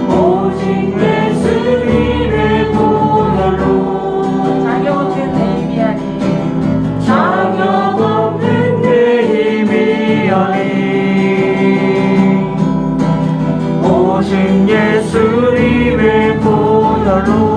오직 예수님의 보혈로 자격 없는 내 힘이 아니 자격 없는 내 힘이 아니 오직 예수님의 보혈로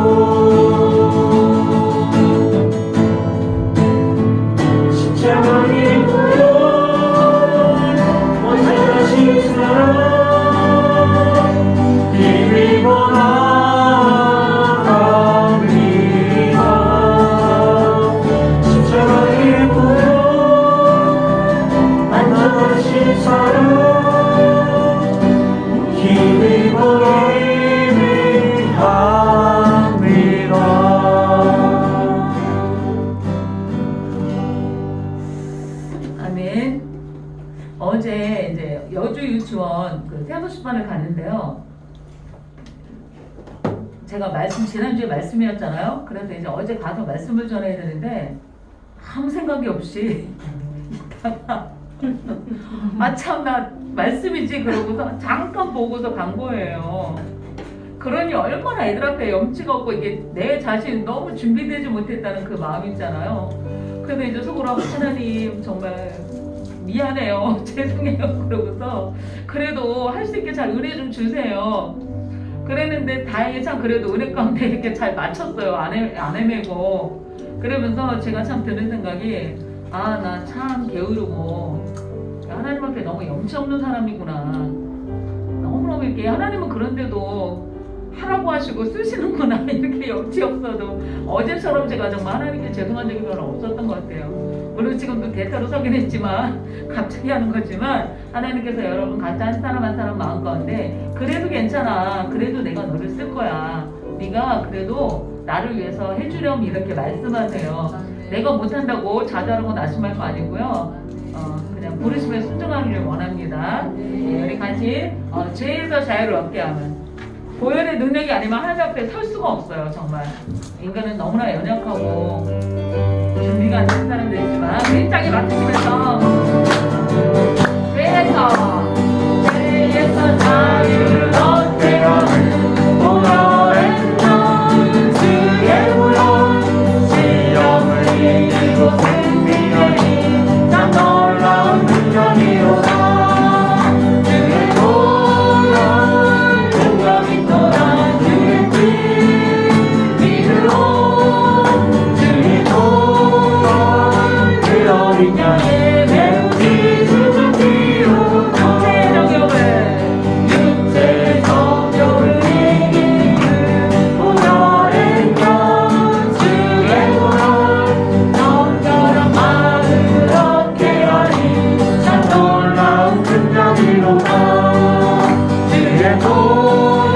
어제 이제 여주 유치원 그 테마수반을 갔는데요. 제가 지난주에 말씀이었잖아요. 그래서 이제 어제 가서 말씀을 전해야 되는데 아무 생각이 없이 있다가 참 나 말씀이지 그러고서 잠깐 보고서 간 거예요. 그러니 얼마나 애들 앞에 염치가 없고 이게 내 자신 너무 준비되지 못했다는 그 마음 있잖아요. 그래서 이제 속으로 하나님 정말 미안해요. 죄송해요. 그러고서 그래도 할 수 있게 잘 은혜 좀 주세요. 그랬는데 다행히 참 그래도 은혜 가운데 이렇게 잘 맞췄어요. 안 헤매고. 그러면서 제가 참 드는 생각이 나 참 게으르고 하나님 앞에 너무 염치 없는 사람이구나. 너무너무 이렇게 하나님은 그런데도 하라고 하시고 쓰시는구나. 이렇게 염치 없어도 어제처럼 제가 정말 하나님께 죄송한 적이 별로 없었던 것 같아요. 물론 지금도 대타로 서긴 했지만 갑자기 하는 거지만 하나님께서 여러분 각자 한 사람 한 사람 마음 가운데 그래도 괜찮아. 그래도 내가 너를 쓸 거야. 네가 그래도 나를 위해서 해주렴 이렇게 말씀하세요. 내가 못한다고 자잘하고 나심할 거 아니고요. 그냥 부르심에 순종하기를 원합니다. 우리 같이 죄에서 자유를 얻게 하면 보혈의 능력이 아니면 하나님 앞에 설 수가 없어요. 정말 인간은 너무나 연약하고 준비가 안 된 사람들이지만 일장에 맡으시면서 죄에서 자유를 얻게 하는 보혈의 능 주의 보혈 시험을 이기고 승리하니 참 놀라운 능력이로다. 주의 보혈 능력이 또다. 주의 피 믿으로 주의 보혈 그 어린 양의 매우 기술을 피로 육체의 정욕을 이기는 보혈의 영 주의 보혈 정결한 마음을 얻게 하니 참 놀라운 능력이로다. 주의 보혈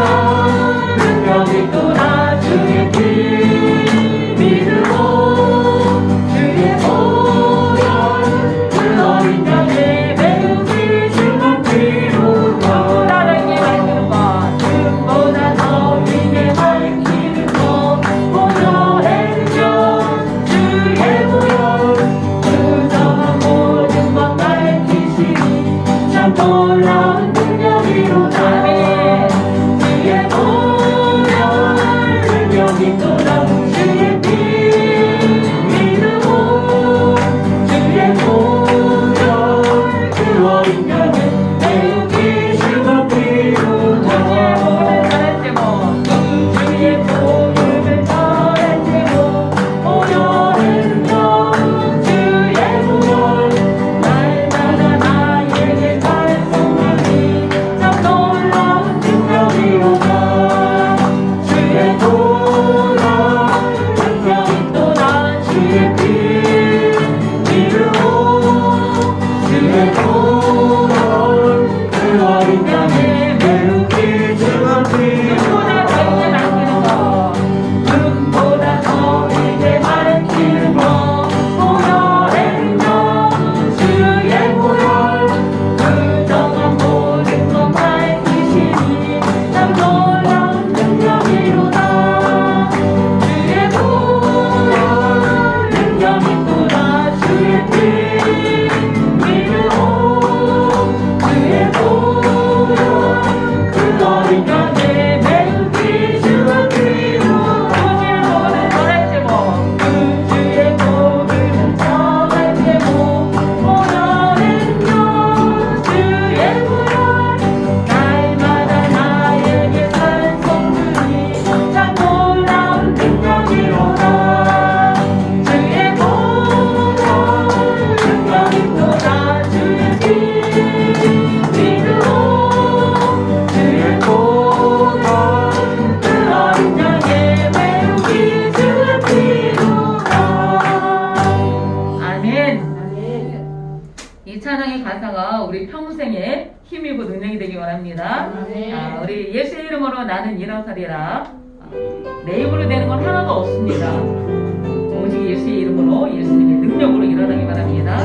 능력이 또다. 주의 피 믿으로 주의 보혈 그 어린 양의 매우 귀중한 피로다. 나라에게 밝히는 것 금보다 더 위에 밝히는 것 보혈의 능력 주의 보혈 부정한 모든 것 밝히시니 참 놀라운 능력이로다. 주의 보혈 능력이 또다. 주의 피 믿으고 주의 보혈 그 어린 양의 매우 귀중한 피로다. 주의 보혈을 잘했지고 보혈의 능력 주의 보혈 날마다 나에게 발송하니 참 놀라운 힘이고 능력이 되기 원합니다. 네. 자, 우리 예수의 이름으로 나는 일어서리라. 내 입으로 되는 건 하나도 없습니다. 오직 예수의 이름으로 예수님의 능력으로 일어나기 바랍니다.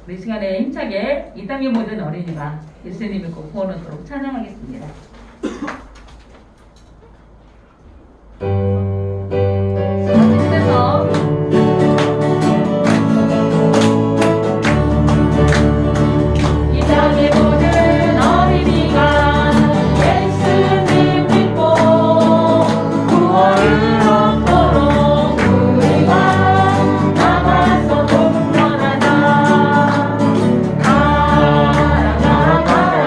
우리 시간에 힘차게 이 땅의 모든 어린이가 예수님을 꼭 구원하도록 찬양하겠습니다. 하나님께서 이 땅의 모든 어린이가 예수님 믿고 구원을 얻도록 우리가 나가서 동전하자. 가라 가라 가라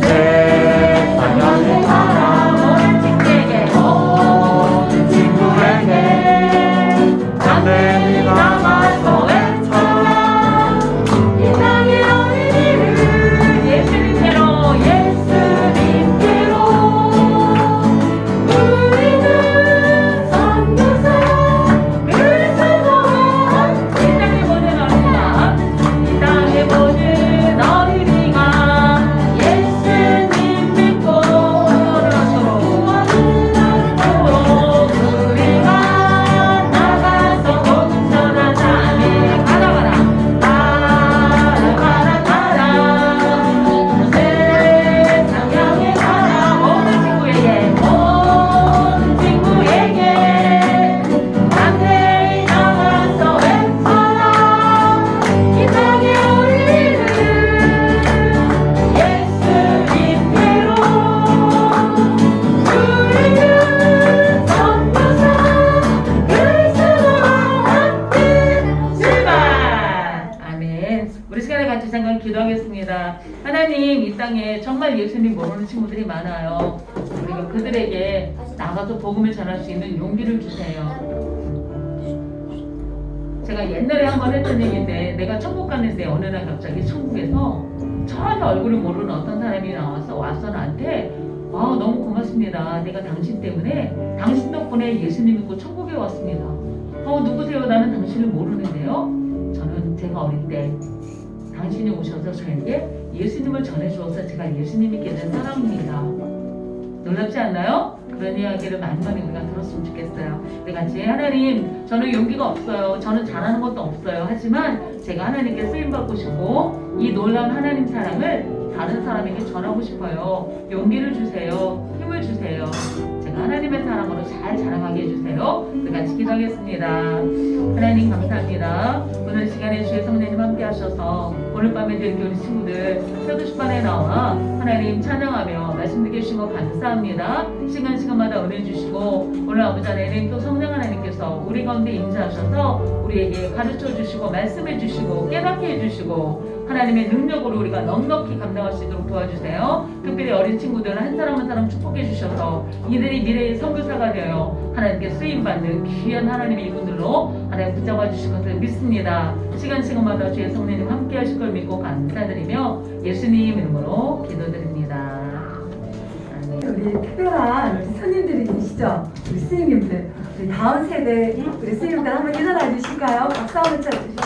세상 향해 가라. 모든 친구에게 모든 친구에게 담대히 나가서 외쳐라. 이 땅의 어린이를 예수님께로 예수님께로 우리는 선교사 그리스도와 이 땅의 모든 어린이가 이 땅의 모든 어린이가 예수님 믿고 구원하도록 우리가 나가서 복음 전하자. 아멘. 가라 가라 가라 가라 가라 세상 향해 가라. 모든 친구에게 모든 친구에게 담대히 나가서 외쳐라. 이 땅의 어린이를 예수님께로 우리는 선교사 그리스도와 함께 출발. 아멘. 우리 시간에 같이 잠깐 기도하겠습니다. 하나님, 이 땅에 정말 예수님 모르는 친구들이 많아요. 우리가 그들에게 나가서 복음을 전할 수 있는 용기를 주세요. 제가 옛날에 한 번 했던 얘기인데, 내가 천국 갔는데 어느 날 갑자기 천국에서 전혀 얼굴을 모르는 어떤 사람이 와서 나한테 너무 고맙습니다. 내가 당신 때문에 당신 덕분에 예수님 믿고 천국에 왔습니다. 누구세요? 나는 당신을 모르는데요. 저는 제가 어릴 때 당신이 오셔서 저에게 예수님을 전해주어서 제가 예수님 믿게 된 사람입니다. 놀랍지 않나요? 그런 이야기를 많이 우리가 들었으면 좋겠어요. 우리 같이 하나님, 저는 용기가 없어요. 저는 잘하는 것도 없어요. 하지만 제가 하나님께 쓰임받고 싶고 이 놀라운 하나님 사랑을 다른 사람에게 전하고 싶어요. 용기를 주세요. 힘을 주세요. 제가 하나님의 사랑으로 잘 자라가게 해주세요. 우리 같이 기도하겠습니다. 하나님 감사합니다. 오늘 시간에 주의 성령님 함께 하셔서 오늘 밤에 된 우리 친구들 새도시반에 나와 하나님 찬양하며 말씀 듣게 해주신 것 감사합니다. 시간마다 은혜 주시고 오늘 아버지 하나님 또 성령 하나님께서 우리 가운데 임재하셔서 우리에게 가르쳐 주시고 말씀해 주시고 깨닫게 해주시고 하나님의 능력으로 우리가 넉넉히 감당할 수 있도록 도와주세요. 특별히 어린 친구들 한 사람 한 사람 축복해 주셔서 이들이 미래의 선교사가 되어 하나님께 쓰임받는 귀한 하나님의 일꾼들로 하나님 붙잡아 주실 것을 믿습니다. 시간마다 주의 성령님 함께 하실 걸 믿고 감사드리며 예수님 이름으로 기도드립니다. 우리 특별한 스님들이 계시죠? 우리 스님님들, 우리 다음 세대 우리 스님들 한번 일어나 주실까요? 박수 한번 쳐주시죠.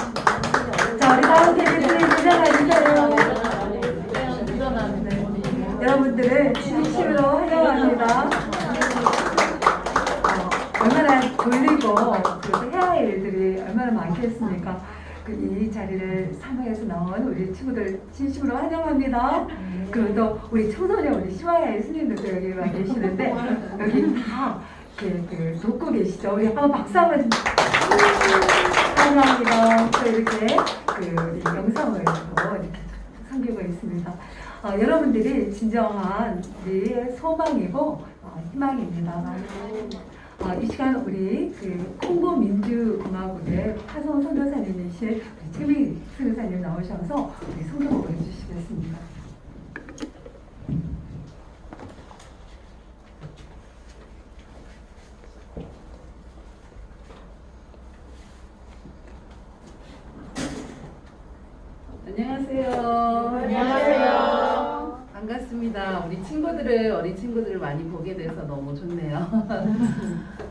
자, 우리 다음 세대 스님 일어나 주세요. 네. 여러분들을 진심으로 환영합니다. 얼마나 졸리고 그래서 해야 할 일들이 얼마나 많겠습니까? 이 자리를 사모해서 나온 우리 친구들 진심으로 환영합니다. 그리고 또 우리 청소년 우리 시와야의 스님들도 여기 와 계시는데 여기 다 이렇게 돕고 계시죠. 우리 한번 박수 한번 감사합니다. 또 이렇게 우리 영상을 또 이렇게 섬기고 있습니다. 여러분들이 진정한 우리의 소망이고 희망입니다. 이 시간 우리 콩고 민주공화국의 파송 선교사님이신 최민희 선교사님 나오셔서 우리 성경을 해주시겠습니다. 안녕하세요. 안녕하세요. 반갑습니다. 우리 어린 친구들을 많이 보게 돼서 너무 좋네요.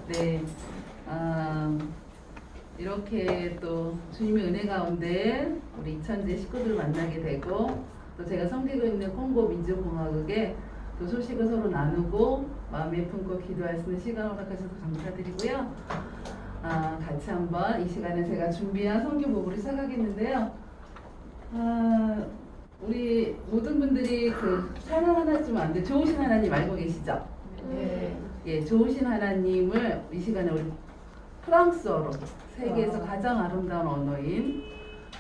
네. 이렇게 또 주님의 은혜 가운데 우리 이천제 식구들을 만나게 되고 또 제가 섬기고 있는 콩고 민주공화국의 또 소식을 서로 나누고 마음에 품고 기도할 수 있는 시간을 허락하셔서 감사드리고요. 같이 한번 이 시간에 제가 준비한 선교복으로 시작하겠는데요. 우리 모든 분들이 찬양 하나쯤 안 돼. 좋으신 하나님 알고 계시죠? 네. 예, 좋으신 하나님을 이 시간에 우리 프랑스어로 세계에서 가장 아름다운 언어인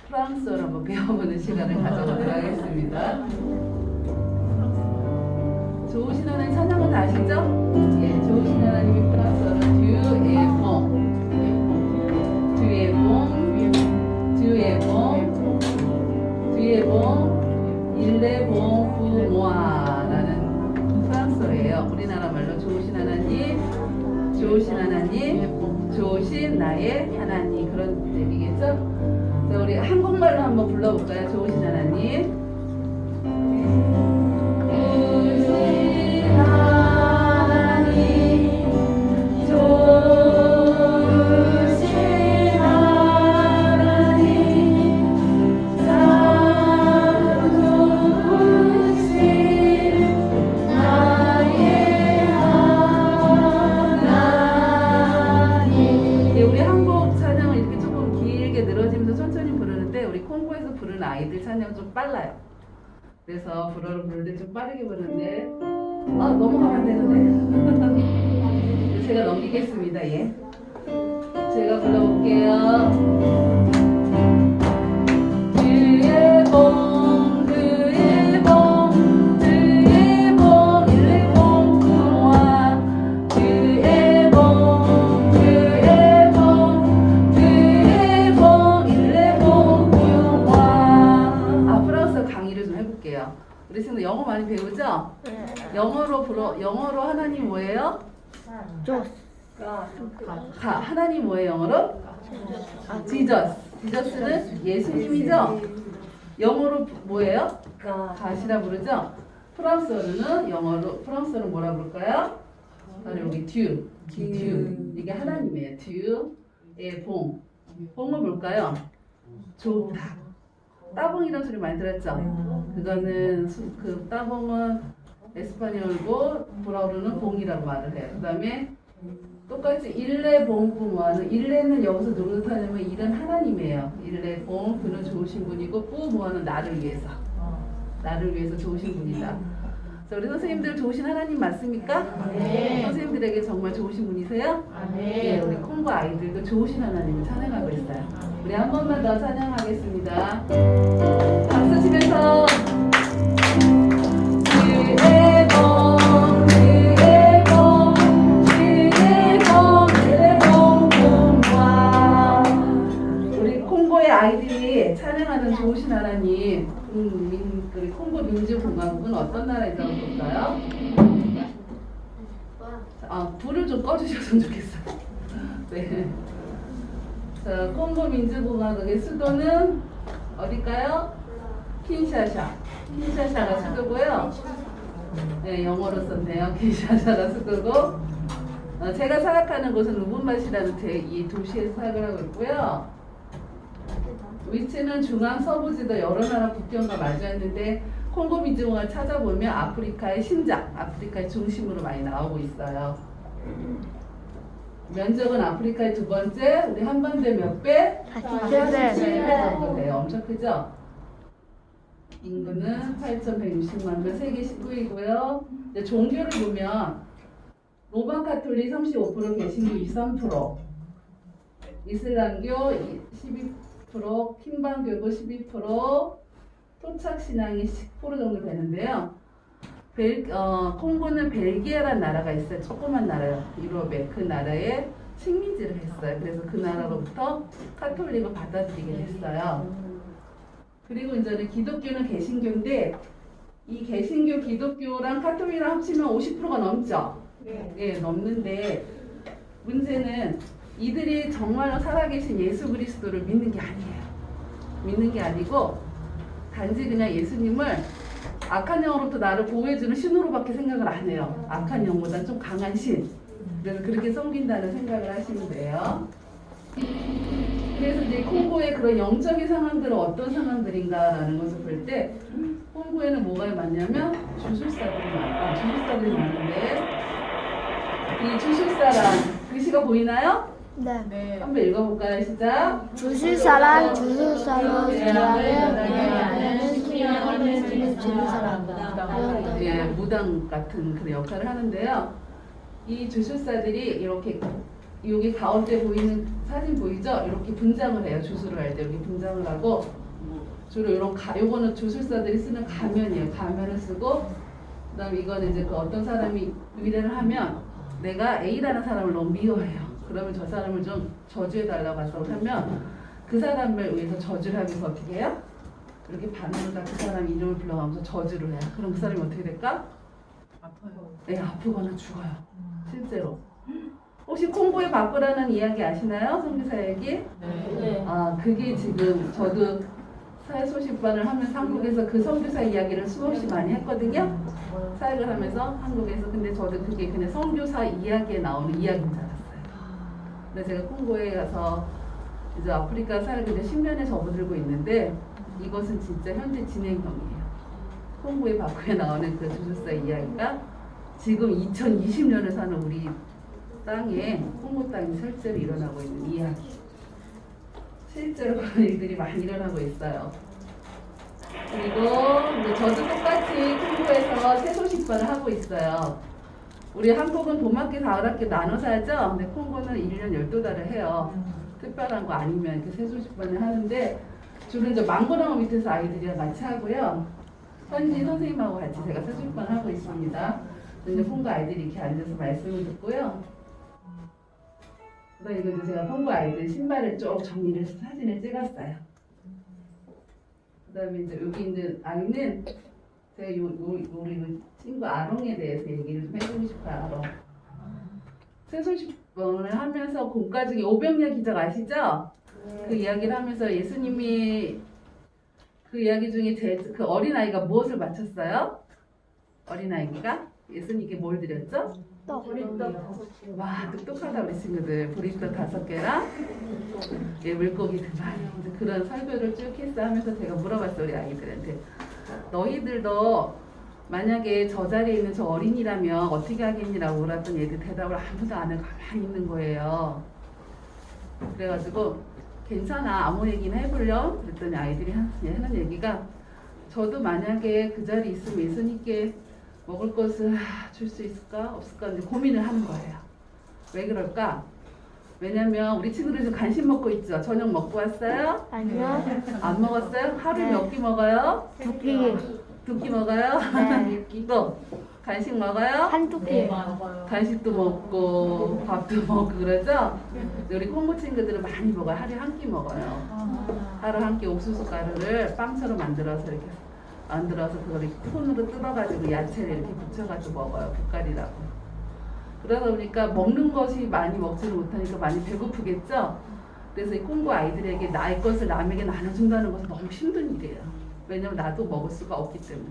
프랑스어를 한번 배워보는 시간을 가져보도록 하겠습니다. 좋으신 하나님 찬양은 다 아시죠? 예, 좋으신 하나님이 프랑스어로 일레봉 부모아라는 프랑스어예요. 우리나라 말로 좋으신 하나님, 좋으신 나의 하나님 그런 의미겠죠? 자, 우리 한국말로 한번 불러볼까요? 좋으신 하나님. 아이들 찬양 좀 빨라요. 그래서 불어를 부를 때 좀 빠르게 부르는데 넘어가면 되는데 제가 넘기겠습니다. 예, 제가 불러볼게요. 주의 봉 주의 봉 주의 봉 일레봉 부모아 주의 봉 주의 봉 주의 봉 일레봉 부모아. 프랑스어 강의를 좀 해볼게요. 우리 친구 영어 많이 배우죠? 네. 영어로 하나님 뭐예요? 하나님 뭐예요 영어로? 지저스. 지저스는 예수님이죠? 영어로 뭐예요? 가. 갓이라 부르죠? 프랑스어로 뭐라 부를까요? 바로 여기 듀. 이게 하나님이에요. 듀의 봉. 봉은 뭘까요? 좋다. 따봉이라는 소리 많이 들었죠? 그거는 그 따봉은 에스파뇰어고 브라우르는 봉이라고 말을 해요. 그 다음에 똑같이 일레 봉 뭐하는 일레는 여기서 누구 뜻하냐면 일은 하나님이에요. 일레 봉 그는 좋으신 분이고 뿌 뭐하는 나를 위해서 좋으신 분이다. 자, 우리 선생님들 좋으신 하나님 맞습니까? 네. 선생님들에게 정말 좋으신 분이세요? 네. 우리 콩고 아이들도 좋으신 하나님을 찬양하고 있어요. 우리 한 번만 더 찬양하겠습니다. 박수 치면서 주의 봉 주의 봉 주의 봉 주의 봉과 우리 콩고의 아이들이 찬양하는 좋으신 하나님 우리 콩고 민주공화국은 어떤 나라인지 한번 볼까요? 불을 좀 꺼주셨으면 좋겠어요. 네. 자, 콩고 민주공화국의 수도는 어딜까요? 킨샤샤가 수도고요. 네, 영어로 썼네요. 킨샤샤가 수도고. 제가 사역하는 곳은 루분바시라는 이 도시에 사역을 하고 있고요. 위치는 중앙 서부지도 여러 나라 국경과 마주했는데 콩고 민주공화국을 찾아보면 아프리카의 심장, 아프리카의 중심으로 많이 나오고 있어요. 면적은 아프리카의 두 번째, 우리 한반도의 몇 배? 47배 정도 돼요. 엄청 크죠? 인구는 8,160만 명, 세계 19위고요. 종교를 보면 로마 카톨릭 35%, 개신교 23%, 이슬람교 12%, 킹방교구 12%, 토착신앙이 10% 정도 되는데요. 콩고는 벨기에라는 나라가 있어요. 조그만 나라요. 유럽에 그 나라에 식민지를 했어요. 그래서 그 나라로부터 카톨릭을 받아들이게 됐어요. 그리고 이제 기독교는 개신교인데 이 개신교, 기독교랑 카톨릭이랑 합치면 50%가 넘죠. 네, 넘는데 문제는 이들이 정말로 살아계신 예수 그리스도를 믿는 게 아니에요. 믿는 게 아니고 단지 그냥 예수님을 악한 영으로부터 나를 보호해주는 신으로밖에 생각을 안 해요. 악한 영보다 좀 강한 신. 그래서 그렇게 섬긴다는 생각을 하시면 돼요. 그래서 이제 콩고의 그런 영적인 상황들은 어떤 상황들인가라는 것을 볼 때 콩고에는 뭐가 많냐면 주술사들이 많은데 이 주술사란 글씨가 보이나요? 네. 한번 읽어볼까요? 시작. 주술사란 주술사로 제안하는 신앙을 주술사람. 예, 무당 같은 그런 역할을 하는데요. 이 주술사들이 이렇게 여기 가운데 보이는 사진 보이죠? 이렇게 분장을 해요. 주술을 할 때 이렇게 분장을 하고 주로 이런 요거는 주술사들이 쓰는 가면이에요. 가면을 쓰고 그다음에 이거는 이제 그 어떤 사람이 의뢰를 하면 내가 A라는 사람을 너무 미워해요. 그러면 저 사람을 좀 저주해달라고 하면 그 사람을 위해서 저주를 하면서 어떻게 해요? 이렇게 바늘로 다 그 사람 이름을 불러가면서 저주를 해요. 그럼 그 사람이 어떻게 될까? 아파요. 네, 아프거나 죽어요. 실제로. 혹시 콩고의 바꾸라는 이야기 아시나요? 선교사 얘기? 네. 그게 지금 저도 사회 소식반을 하면서 한국에서 그 선교사 이야기를 수없이 많이 했거든요. 사역을 하면서 한국에서. 근데 저도 그게 그냥 선교사 이야기에 나오는 이야기인 줄 알았어요. 근데 제가 콩고에 가서 이제 아프리카 사역을 이제 10년에 접어들고 있는데 이것은 진짜 현재 진행형이에요. 콩고의 바쿠에 나오는 그 주술사 이야기가 지금 2020년에 사는 우리 땅에 콩고 땅이 실제로 일어나고 있는 이야기. 실제로 그런 일들이 많이 일어나고 있어요. 그리고 이제 저도 똑같이 콩고에서 새소식반을 하고 있어요. 우리 한국은 봄학기, 가을학기 나눠서 하죠. 근데 콩고는 1년 12달을 해요. 특별한 거 아니면 이렇게 새소식반을 하는데 주로 이제 망고나무 밑에서 아이들이랑 같이 하고요. 현지 선생님하고 같이 제가 새소식반을 하고 있습니다. 이제 콩고 아이들이 이렇게 앉아서 말씀을 듣고요. 그다음에 이거 제가 콩고 아이들 신발을 쭉 정리를 해서 사진을 찍었어요. 그다음에 이제 여기 있는 아이는 제가 우리 친구 아롱에 대해서 얘기를 좀 해주고 싶어요. 아롱. 새소식반을 하면서 공과 중에 오병이어 기적 아시죠? 그 이야기를 하면서 예수님이 그 이야기 중에 그 어린아이가 무엇을 바쳤어요? 어린아이가 예수님께 뭘 드렸죠? 떡. 와, 똑똑하다 우리 친구들. 보리떡 5개랑 예, 물고기 2마리. 이제 그런 설교를 쭉 했어 하면서 제가 물어봤어 우리 아이들한테. 너희들도 만약에 저 자리에 있는 저 어린이라면 어떻게 하겠니라고 물었더니 애들 대답을 아무도 안 하고 가만히 있는 거예요. 그래가지고 괜찮아 아무 얘기나 해보렴 그랬더니 아이들이 하는 얘기가 저도 만약에 그 자리에 있으면 예수님께 먹을 것을 줄 수 있을까 없을까 이제 고민을 하는 거예요. 왜 그럴까? 왜냐면 우리 친구들 지금 간식 먹고 있죠. 저녁 먹고 왔어요? 아니요. 안 먹었어요? 하루에 네. 몇 끼 먹어요? 2끼. 2끼 먹어요? 네. 또 간식 먹어요? 한두 끼. 간식도 먹고 밥도 먹고 그러죠? 우리 콩고 친구들은 많이 먹어요. 하루에 1끼 먹어요. 하루 1끼 옥수수 가루를 빵처럼 만들어서 이렇게 만들어서 그걸 이렇게 손으로 뜯어가지고 야채를 이렇게 붙여가지고 먹어요. 붓갈이라고. 그러다 보니까 먹는 것이 많이 먹지를 못하니까 많이 배고프겠죠? 그래서 이 콩고 아이들에게 나의 것을 남에게 나눠준다는 것은 너무 힘든 일이에요. 왜냐면 나도 먹을 수가 없기 때문에.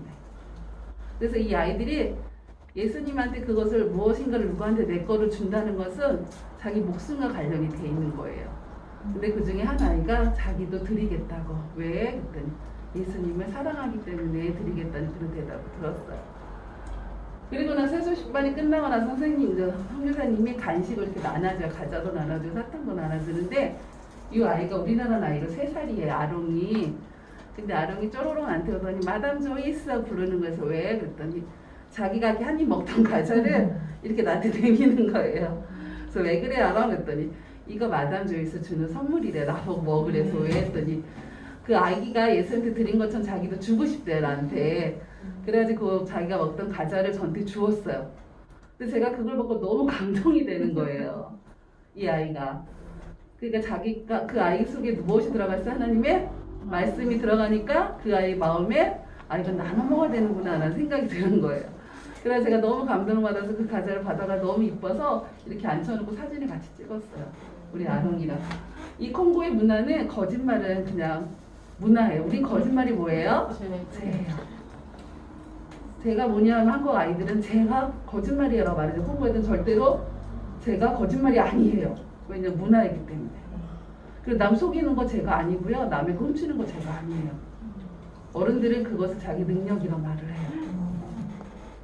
그래서 이 아이들이 예수님한테 그것을 무엇인가를 누구한테 내 거를 준다는 것은 자기 목숨과 관련이 돼 있는 거예요. 근데 그 중에 한 아이가 자기도 드리겠다고. 왜? 그랬더니 예수님을 사랑하기 때문에 드리겠다는 그런 대답을 들었어요. 그리고 나서 세수식반이 끝나고 나서 선생님, 선교사님이 간식을 이렇게 나눠줘요. 과자도 나눠주고 사탕도 나눠주는데 이 아이가 우리나라 나이로 3살이에요. 아롱이. 근데 아롱이 쪼로롱 안 태우더니 마담 조이스 부르는 거에서 왜? 그랬더니 자기가 한 입 먹던 과자를 이렇게 나한테 내미는 거예요. 그래서 왜 그래 아롱? 그랬더니 이거 마담 조이스 주는 선물이래. 나보고 먹으래서 왜? 했더니 그 아기가 예수한테 드린 것처럼 자기도 주고 싶대요 나한테. 그래가지고 자기가 먹던 과자를 저한테 주었어요. 근데 제가 그걸 보고 너무 감동이 되는 거예요. 이 아이가. 그러니까 자기가 그 아이 속에 무엇이 들어갔어요? 하나님의 말씀이 들어가니까 그 아이 마음에 아 이건 나눠 먹어야 되는구나 라는 생각이 드는 거예요. 그래서 제가 너무 감동을 받아서 그 과자를 받아가 너무 이뻐서 이렇게 앉혀놓고 사진을 같이 찍었어요. 우리 아롱이랑. 이 콩고의 문화는 거짓말은 그냥 문화예요. 우린 거짓말이 뭐예요? 죄예요. 제가 뭐냐면 한국 아이들은 제가 거짓말이라고 말하죠. 콩고 애들은 절대로 제가 거짓말이 아니에요. 왜냐면 문화이기 때문에. 그리고 남 속이는 거 제가 아니고요. 남의 거 훔치는 거 제가 아니에요. 어른들은 그것을 자기 능력이라고 말을 해요.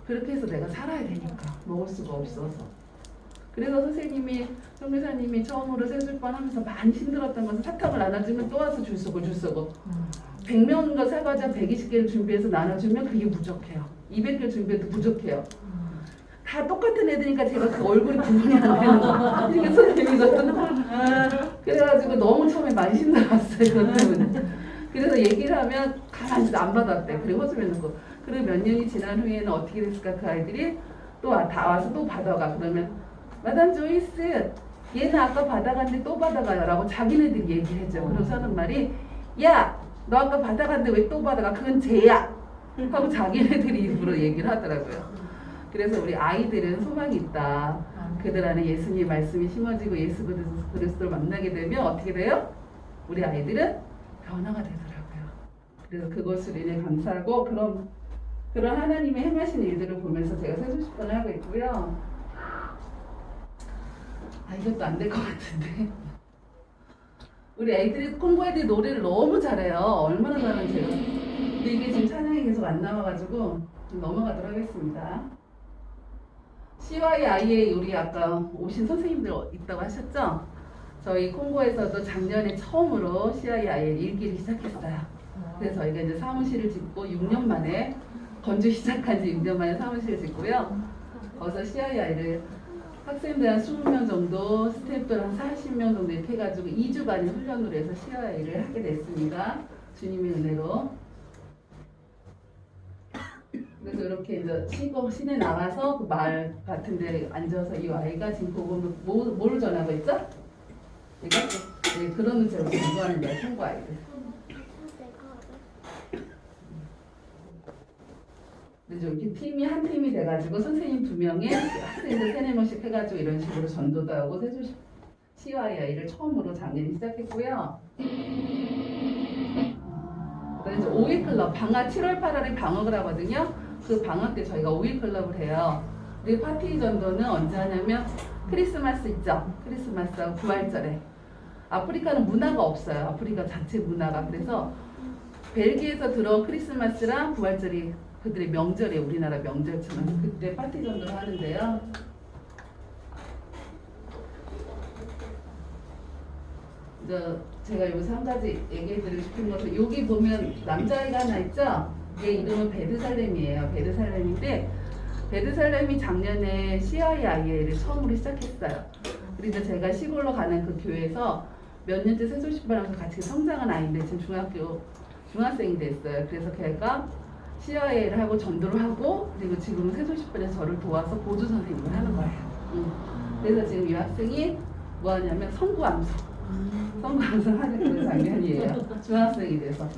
그렇게 해서 내가 살아야 되니까 먹을 수가 없어서. 그래서 선생님이 선교사님이 처음으로 세술반 하면서 많이 힘들었던 것은 사탕을 나눠주면 또 와서 줄 서고 100명과 사과자 120개를 준비해서 나눠주면 그게 부족해요. 200개 준비해도 부족해요. 다 똑같은 애들이니까 제가 그 얼굴이 구분이 안 되는 거. 이게 선생님이거든. 그래가지고 너무 처음에 많이 힘들었어요. 그것 때문에. 그래서 얘기를 하면 가만히 안 받았대. 그리고 허수면 놓고. 그리고 몇 년이 지난 후에는 어떻게 됐을까? 그 아이들이 또 다 와서 또 받아가. 그러면 마담 조이스 얘는 아까 받아갔는데 또 받아가요 라고 자기네들이 얘기를 해줘. 그래서 하는 말이 야 너 아까 받아갔는데 왜 또 받아가? 그건 죄야 하고 자기네들이 입으로 얘기를 하더라고요. 그래서 우리 아이들은 소망이 있다. 그들 안에 예수님의 말씀이 심어지고 예수 그리스도를 만나게 되면 어떻게 돼요? 우리 아이들은 변화가 되더라고요. 그래서 그것을 인해 감사하고 그런 하나님의 행하신 일들을 보면서 제가 세수식반을 하고 있고요. 아 이것도 안 될 것 같은데 우리 애들이 콩고 애들이 노래를 너무 잘해요. 얼마나 잘하는지 제가. 근데 이게 지금 찬양이 계속 안 나와가지고 좀 넘어가도록 하겠습니다. CYI에 우리 아까 오신 선생님들 있다고 하셨죠? 저희 콩고에서도 작년에 처음으로 CYI의 일기를 시작했어요. 그래서 저희가 이제 사무실을 짓고 6년 만에 건조 시작한 지 6년 만에 사무실을 짓고요. 거기서 CYI를 학생들 한 20명 정도, 스태프들 한 40명 정도 이렇게 해가지고 2주간의 훈련으로 해서 CYI를 하게 됐습니다. 주님의 은혜로. 그래서 이렇게 이제 시내 나가서 그 마을 같은 데 앉아서 이 아이가 지금 그거를 뭐를 전하고 있죠? 이거? 네, 그런 문제로 공부하는 거예요, 콩고 아이들. 그래서 이렇게 팀이 한 팀이 돼가지고 선생님 2명에 학생들 3-4명씩 해가지고 이런 식으로 전도도 하고 세수식 CYI를 처음으로 작년에 시작했고요. 그래서 5일 클럽, 방학 7월 8월에 방학을 하거든요. 그 방학 때 저희가 5일 클럽을 해요. 우리 파티 전도는 언제 하냐면 크리스마스 있죠? 크리스마스하고 부활절에. 아프리카는 문화가 없어요. 아프리카 자체 문화가. 그래서 벨기에에서 들어온 크리스마스랑 부활절이 그들의 명절이에요. 우리나라 명절처럼. 그때 파티 전도를 하는데요. 제가 여기서 한 가지 얘기해드리고 싶은 것은 여기 보면 남자아이가 하나 있죠? 얘 이름은 베드살렘이에요. 베드살렘인데 베드살렘이 작년에 CIIA를 처음으로 시작했어요. 그래서 제가 시골로 가는 그 교회에서 몇 년째 새소식반하면서 같이 성장한 아이인데 지금 중학생이 됐어요. 그래서 걔가 CIA를 하고 전도를 하고 그리고 지금 새소식반에서 저를 도와서 보조 선생님을 하는 거예요. 그래서 지금 이 학생이 뭐 하냐면 성구암송 하는 그런 장면이에요. 중학생이 돼서.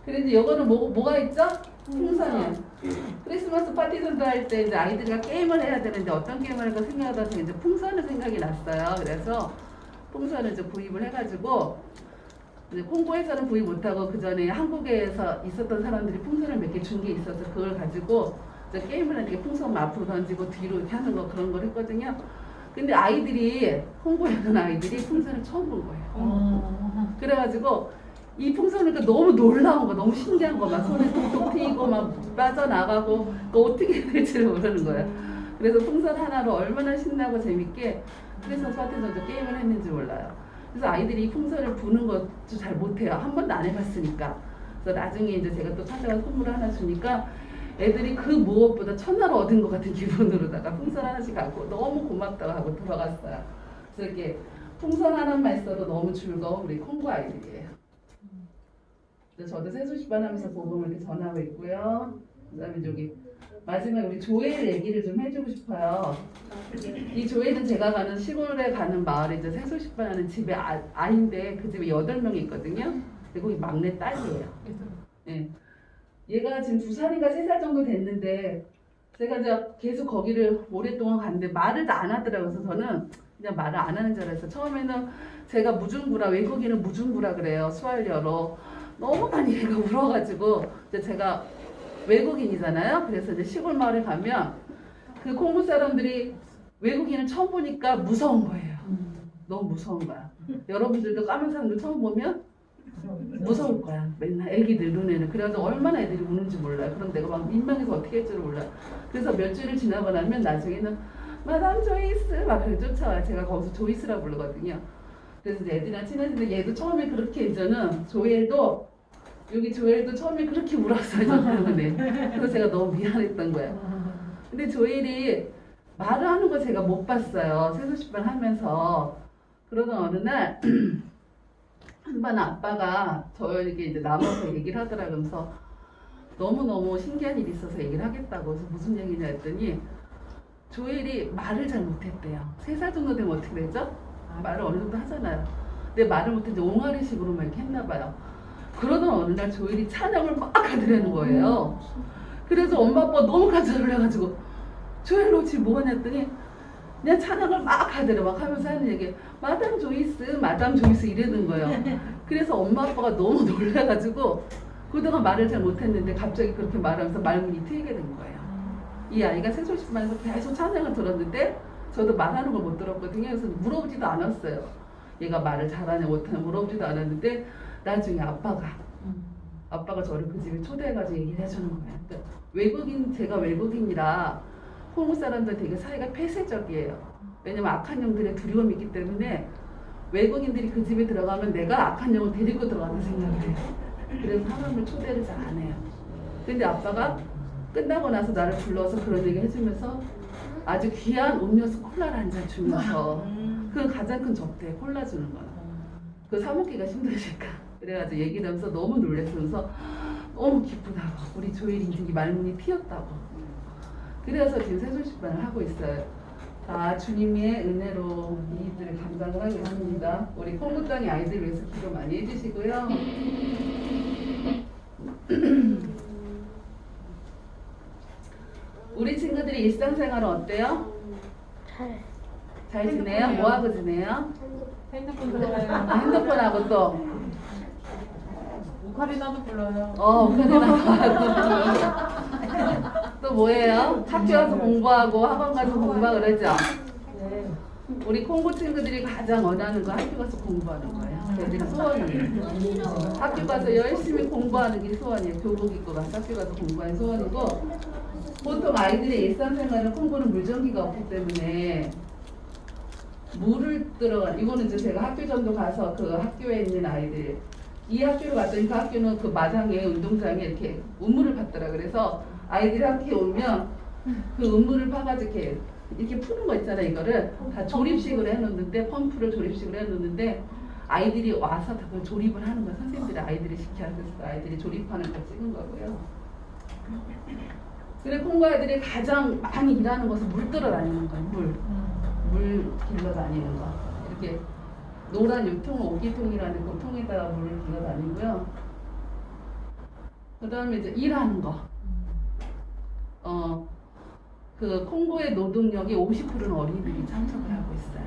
그런데 이거는 뭐가 있죠? 풍선이에요. 크리스마스 파티 전도할 때 이제 아이들과 게임을 해야 되는데 어떤 게임을 할까 생각하다 보니 이제 풍선을 생각이 났어요. 그래서 풍선을 이제 구입을 해가지고 이제 콩고에서는 구입 못하고 그 전에 한국에서 있었던 사람들이 풍선을 몇 개 준 게 있어서 그걸 가지고 이제 게임을 하는데 풍선 앞으로 던지고 뒤로 이렇게 하는 거 그런 걸 했거든요. 근데 아이들이 홍보에 있는 아이들이 풍선을 처음 본 거예요. 그래가지고 이 풍선을 너무 놀라운 거, 너무 신기한 거, 막 손에 톡톡 튀고 막 빠져나가고 그 어떻게 해야 될지를 모르는 거예요. 그래서 풍선 하나로 얼마나 신나고 재밌게 크리스마스 파티 전도 게임을 했는지 몰라요. 그래서 아이들이 이 풍선을 부는 것도 잘 못해요. 한 번도 안 해봤으니까. 그래서 나중에 이제 제가 또 찾아가 선물을 하나 주니까 애들이 그 무엇보다 천하를 얻은 것 같은 기분으로다가 풍선 하나씩 갖고 너무 고맙다고 하고 들어갔어요. 그래서 이렇게 풍선 하나만 있어도 너무 즐거운 우리 콩고 아이들이에요. 그래서 저도 새소식반 하면서 복음을 이렇게 전하고 있고요. 그 다음에 저기 마지막에 우리 조엘 얘기를 좀 해주고 싶어요. 이 조엘은 제가 가는 시골에 가는 마을에 이제 새소식반 하는 집에 아인데 그 집에 8명이 있거든요. 그리고 거기 막내 딸이에요. 네. 얘가 지금 2살인가 3살 정도 됐는데 제가 이제 계속 거기를 오랫동안 갔는데 말을 다 안 하더라고요. 그래서 저는 그냥 말을 안 하는 줄 알았어요. 처음에는 제가 무중구라, 외국인은 무중구라 그래요. 스왈리어로. 너무 많이 얘가 울어가지고 이제 제가 외국인이잖아요. 그래서 이제 시골 마을에 가면 그 콩고 사람들이 외국인을 처음 보니까 무서운 거예요. 너무 무서운 거야. 여러분들도 까만 사람들 처음 보면 무서울 거야. 맨날 애기들 눈에는. 그래서 얼마나 애들이 우는지 몰라요. 그럼 내가 막 민망해서 어떻게 할 줄을 몰라요. 그래서 몇 주를 지나고 나면 나중에는 마담 조이스 막 그렇게 쫓아와요. 제가 거기서 조이스라 부르거든요. 그래서 이제 애들이랑 친해지는데 얘도 처음에 그렇게 이제는 조엘도 처음에 그렇게 울었어요. 저 때문에. 그래서 제가 너무 미안했던 거예요. 근데 조엘이 말을 하는 거 제가 못 봤어요. 새소식반 하면서. 그러던 어느 날 한번 아빠가 저에게 이제 남아서 얘기를 하더라. 그러면서 너무너무 신기한 일이 있어서 얘기를 하겠다고. 그래서 무슨 얘기냐 했더니 조엘이 말을 잘 못했대요. 3살 정도 되면 어떻게 되죠? 말을 어느 정도 하잖아요. 근데 말을 못했는데 옹알이식으로만 이렇게 했나 봐요. 그러던 어느 날 조엘이 찬양을 막 하더라는 거예요. 그래서 엄마 아빠가 너무 깜짝 놀라가지고 조엘 너 지금 뭐 하냐 했더니 그냥 찬양을 막 하더래. 막 하면서 하는 얘기 마담 조이스 이러는 거예요. 그래서 엄마 아빠가 너무 놀라가지고 그동안 말을 잘 못했는데 갑자기 그렇게 말하면서 말문이 트이게 된 거예요. 이 아이가 새소식반에서 계속 찬양을 들었는데 저도 말하는 걸 못 들었거든요. 그래서 물어보지도 않았어요. 얘가 말을 잘하냐 못하냐 물어보지도 않았는데 나중에 아빠가 저를 그 집에 초대해가지고 얘기를 해주는 거예요. 그러니까 제가 외국인이라 콩고 사람들 되게 사이가 폐쇄적이에요. 왜냐면 악한 영들의 두려움이 있기 때문에 외국인들이 그 집에 들어가면 내가 악한 영을 데리고 들어가는 생각을 해요. 그래서 사람을 초대를 잘 안 해요. 근데 아빠가 끝나고 나서 나를 불러서 그런 얘기 해주면서 아주 귀한 음료수 콜라를 한 잔 주면서 그 가장 큰 접대 콜라 주는 거야. 그 사먹기가 힘드니까. 그래가지고 얘기를 하면서 너무 놀랬으면서 너무 기쁘다고. 우리 조엘이 인생이 말문이 튀었다고. 그래서 지금 새소식반을 하고 있어요. 자, 주님의 은혜로 이 일들을 감당을 하고 있습니다. 우리 콩고 땅의 아이들 위해서 기도 많이 해주시고요. 우리 친구들이 일상생활은 어때요? 잘 지내요? 뭐하고 지내요? 핸드폰 들어가요. 핸드폰하고 또 오카리나도 불러요. 또 뭐예요? 학교 가서 공부하고 학원 가서 공부하고 그러죠? 네. 우리 콩고 친구들이 가장 원하는 거 학교 가서 공부하는 거예요. 애들이 소원이에요. 학교 가서 열심히 공부하는 게 소원이에요. 교복 입고 가서 학교 가서 공부하는 소원이고, 보통 아이들의 일상생활은 콩고는 물전기가 없기 때문에 물을 들어가, 이거는 이제 제가 학교 전도 가서 그 학교에 있는 아이들, 이 학교로 갔더니 그 학교는 그 마당에 운동장에 이렇게 우물을 팠더라. 그래서 아이들이 학교에 오면 그 우물을 파가지고 이렇게 푸는 거 있잖아요. 이거를 다 조립식으로 해놓는데, 펌프를 조립식으로 해놓는데 아이들이 와서 다 그걸 조립을 하는 거예요. 선생님들이 아이들이 시켜서 아이들이 조립하는 거 찍은 거고요. 그래 콩고 아이들이 가장 많이 일하는 것은 물 들어 다니는 거예요. 물 길러 다니는 거. 이렇게 노란 유통, 오기통이라는 그 통에다가 물을 길러 다니고요. 그 다음에 이제 일하는 거. 그 콩고의 노동력이 50%는 어린이들이 참석을 하고 있어요.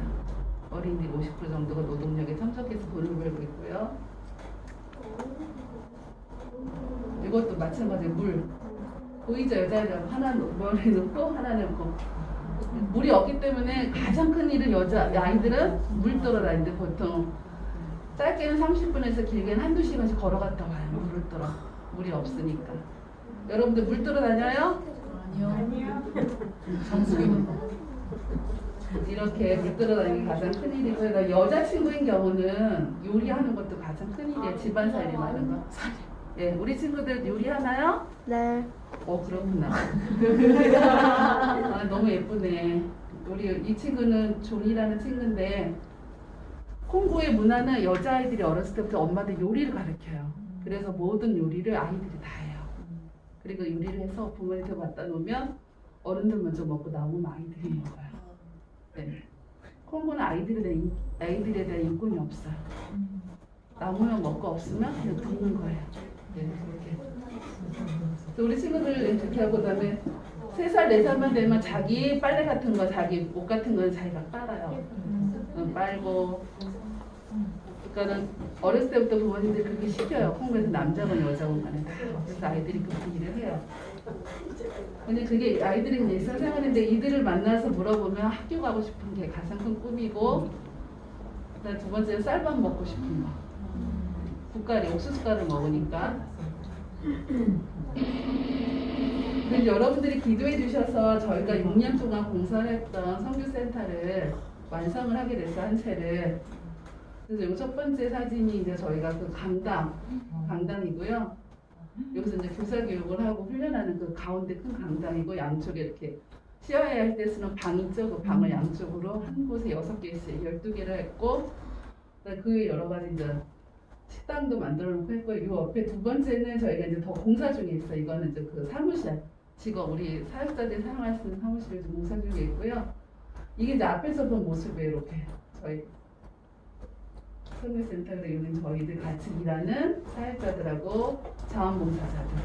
어린이들이 50% 정도가 노동력에 참석해서 돈을 벌고 있고요. 이것도 마찬가지로 물. 보이죠? 여자애들 하나 머리에 넣고 하나 넣고. 물이 없기 때문에 가장 큰 일은 아이들은 물 떠러 다니는데 보통 짧게는 30분에서 길게는 한두 시간씩 걸어갔다 와요. 물을 떠러. 물이 없으니까. 여러분들 물 떠러 다녀요? 아니요. 이렇게 물 떠러 다니는 게 가장 큰 일이고요. 여자친구인 경우는 요리하는 것도 가장 큰 일이에요. 집안살림 하는 거. 예, 우리 친구들 요리하나요? 네. 그렇구나. 아, 너무 예쁘네. 우리 이 친구는 존이라는 친구인데, 콩고의 문화는 여자아이들이 어렸을 때부터 엄마들 요리를 가르쳐요. 그래서 모든 요리를 아이들이 다 해요. 그리고 요리를 해서 부모님한테 갖다 놓으면 어른들 먼저 먹고 남으면 아이들이 먹어요. 네. 콩고는 아이들에 대한 인권이 없어요. 남으면 먹고 없으면 그냥 굶는 거예요. 네, 그렇게. 우리 친구들 이렇게 하고 그다음에 3살, 4살만 되면 자기 빨래 같은 거, 자기 옷 같은 거는 자기가 빨아요. 빨고. 그러니까는 어렸을 때부터 부모님들이 그렇게 시켜요. 콩고에서 남자건 여자건 간에 다. 그래서 아이들이 그렇게 일을 해요. 근데 그게 아이들이 그냥 일상생활인데 이들을 만나서 물어보면 학교 가고 싶은 게 가장 큰 꿈이고, 그다음 두 번째는 쌀밥 먹고 싶은 거. 국가리, 옥수수가를 먹으니까. 그래서 여러분들이 기도해 주셔서 저희가 6년 동안 공사를 했던 선교센터를 완성을 하게 됐어요. 한 채를. 그래서 여기 첫 번째 사진이 이제 저희가 그 강당이고요. 여기서 이제 교사 교육을 하고 훈련하는 그 가운데 큰 강당이고, 양쪽에 이렇게 시어야 할 때 쓰는 방 있죠. 그 방을 양쪽으로 한 곳에 6개씩 12개를 했고, 그 외에 여러 가지 이제 식당도 만들어 놓고 했고, 이 옆에 두 번째는 저희가 이제 더 공사 중에 있어요. 이거는 이제 그 사무실, 직업 우리 사역자들이 사용할 수 있는 사무실을 지금 공사 중에 있고요. 이게 이제 앞에서 본 모습이에요. 이렇게 저희 선교센터에서 있는 저희들 같이 일하는 사역자들하고 자원봉사자들.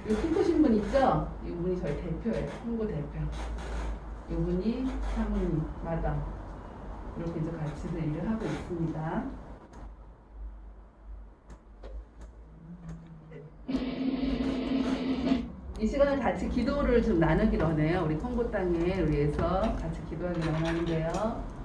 이 키 크신 분 있죠? 이분이 저희 대표예요. 홍보 대표. 이분이 사모님, 마담. 이렇게 이제 같이 일을 하고 있습니다. 이 시간에 같이 기도를 좀 나누기로 하네요. 우리 콩고 땅에 위해서 같이 기도하기로 하는데요.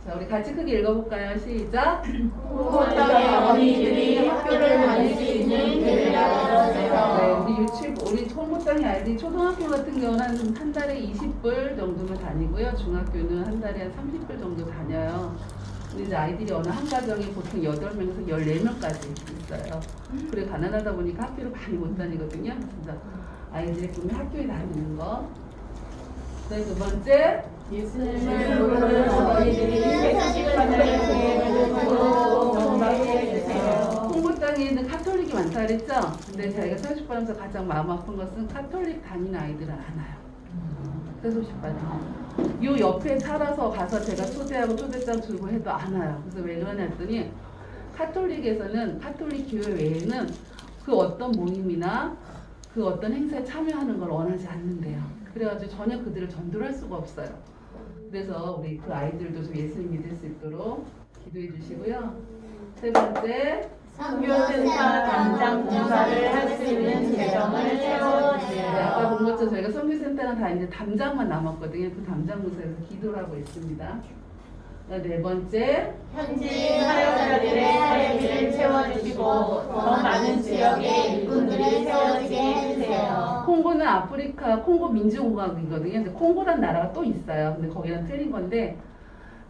자, 우리 같이 크게 읽어볼까요? 시작! 콩고 땅의 어린이들이 학교를 다닐 수 있는 기회를 열어주세요. 네, 우리 콩고 땅의 아이들이 초등학교 같은 경우는 한 달에 20불 정도만 다니고요. 중학교는 한 달에 한 30불 정도 다녀요. 근데 이제 아이들이 어느 한 가정에 보통 8명에서 14명까지 있어요. 그리고 가난하다 보니까 학교를 많이 못 다니거든요. 그래서 아이들의 꿈이 학교에 다니는 거. 네, 두 번째. 예수님을 모르는 어린이들이 회식하는 기회를 주고 건강하게 해주세요. 콩고 땅에 있는 카톨릭이 많다 그랬죠? 근데 저희가 소식받으면서 가장 마음 아픈 것은 카톨릭 다니는 아이들은 안 와요. 소식받으면. 요 옆에 살아서 가서 제가 초대하고 초대장 주고 해도 안 와요. 그래서 왜 그러냐 했더니 카톨릭에서는 카톨릭 교회 외에는 그 어떤 모임이나 그 어떤 행사에 참여하는 걸 원하지 않는데요. 그래가지고 전혀 그들을 전도를 할 수가 없어요. 그래서 우리 그 아이들도 좀 예수님 믿을 수 있도록 기도해 주시고요. 세 번째, 선교센터 담당 봉사를 할 수 있는 재정을 네, 채워주세요. 아까 본 것처럼 저희가 선교센터는 다 이제 담장만 남았거든요. 그 담장 부서에서 기도를 하고 있습니다. 네 번째, 현지 사역자들의 사례비를 채워주시고 더 많은 지역의 일꾼들이 세워지게 해주세요. 콩고는 아프리카 콩고 민주공화국이거든요. 근데 콩고란 나라가 또 있어요. 근데 거기랑 틀린 건데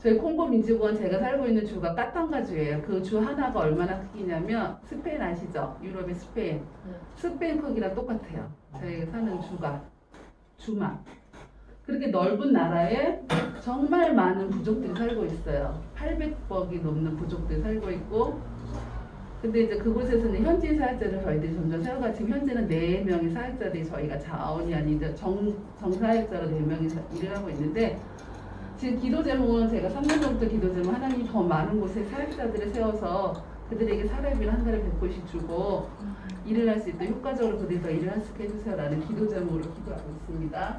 저희 콩고 민주공화국 제가 살고 있는 주가 까탄가주예요. 그 주 하나가 얼마나 크기냐면 스페인 아시죠? 유럽의 스페인. 스페인 크기랑 똑같아요. 저희가 사는 주만. 그렇게 넓은 나라에 정말 많은 부족들이 살고 있어요. 800벅이 넘는 부족들이 살고 있고 근데 이제 그곳에서는 현지 사역자를 저희들이 점점 세워가 지금 현재는 4명의 사역자들이 저희가 자원이 아닌 정사역자로 4명이 일을 하고 있는데 지금 기도 제목은 제가 3년 전부터 기도 제목 하나님 더 많은 곳에 사역자들을 세워서 그들에게 사례비를 한 달에 100불씩 주고 일을 할 수 있도록 효과적으로 그들이 더 일을 할 수 있게 해주세요라는 기도 제목으로 기도하고 있습니다.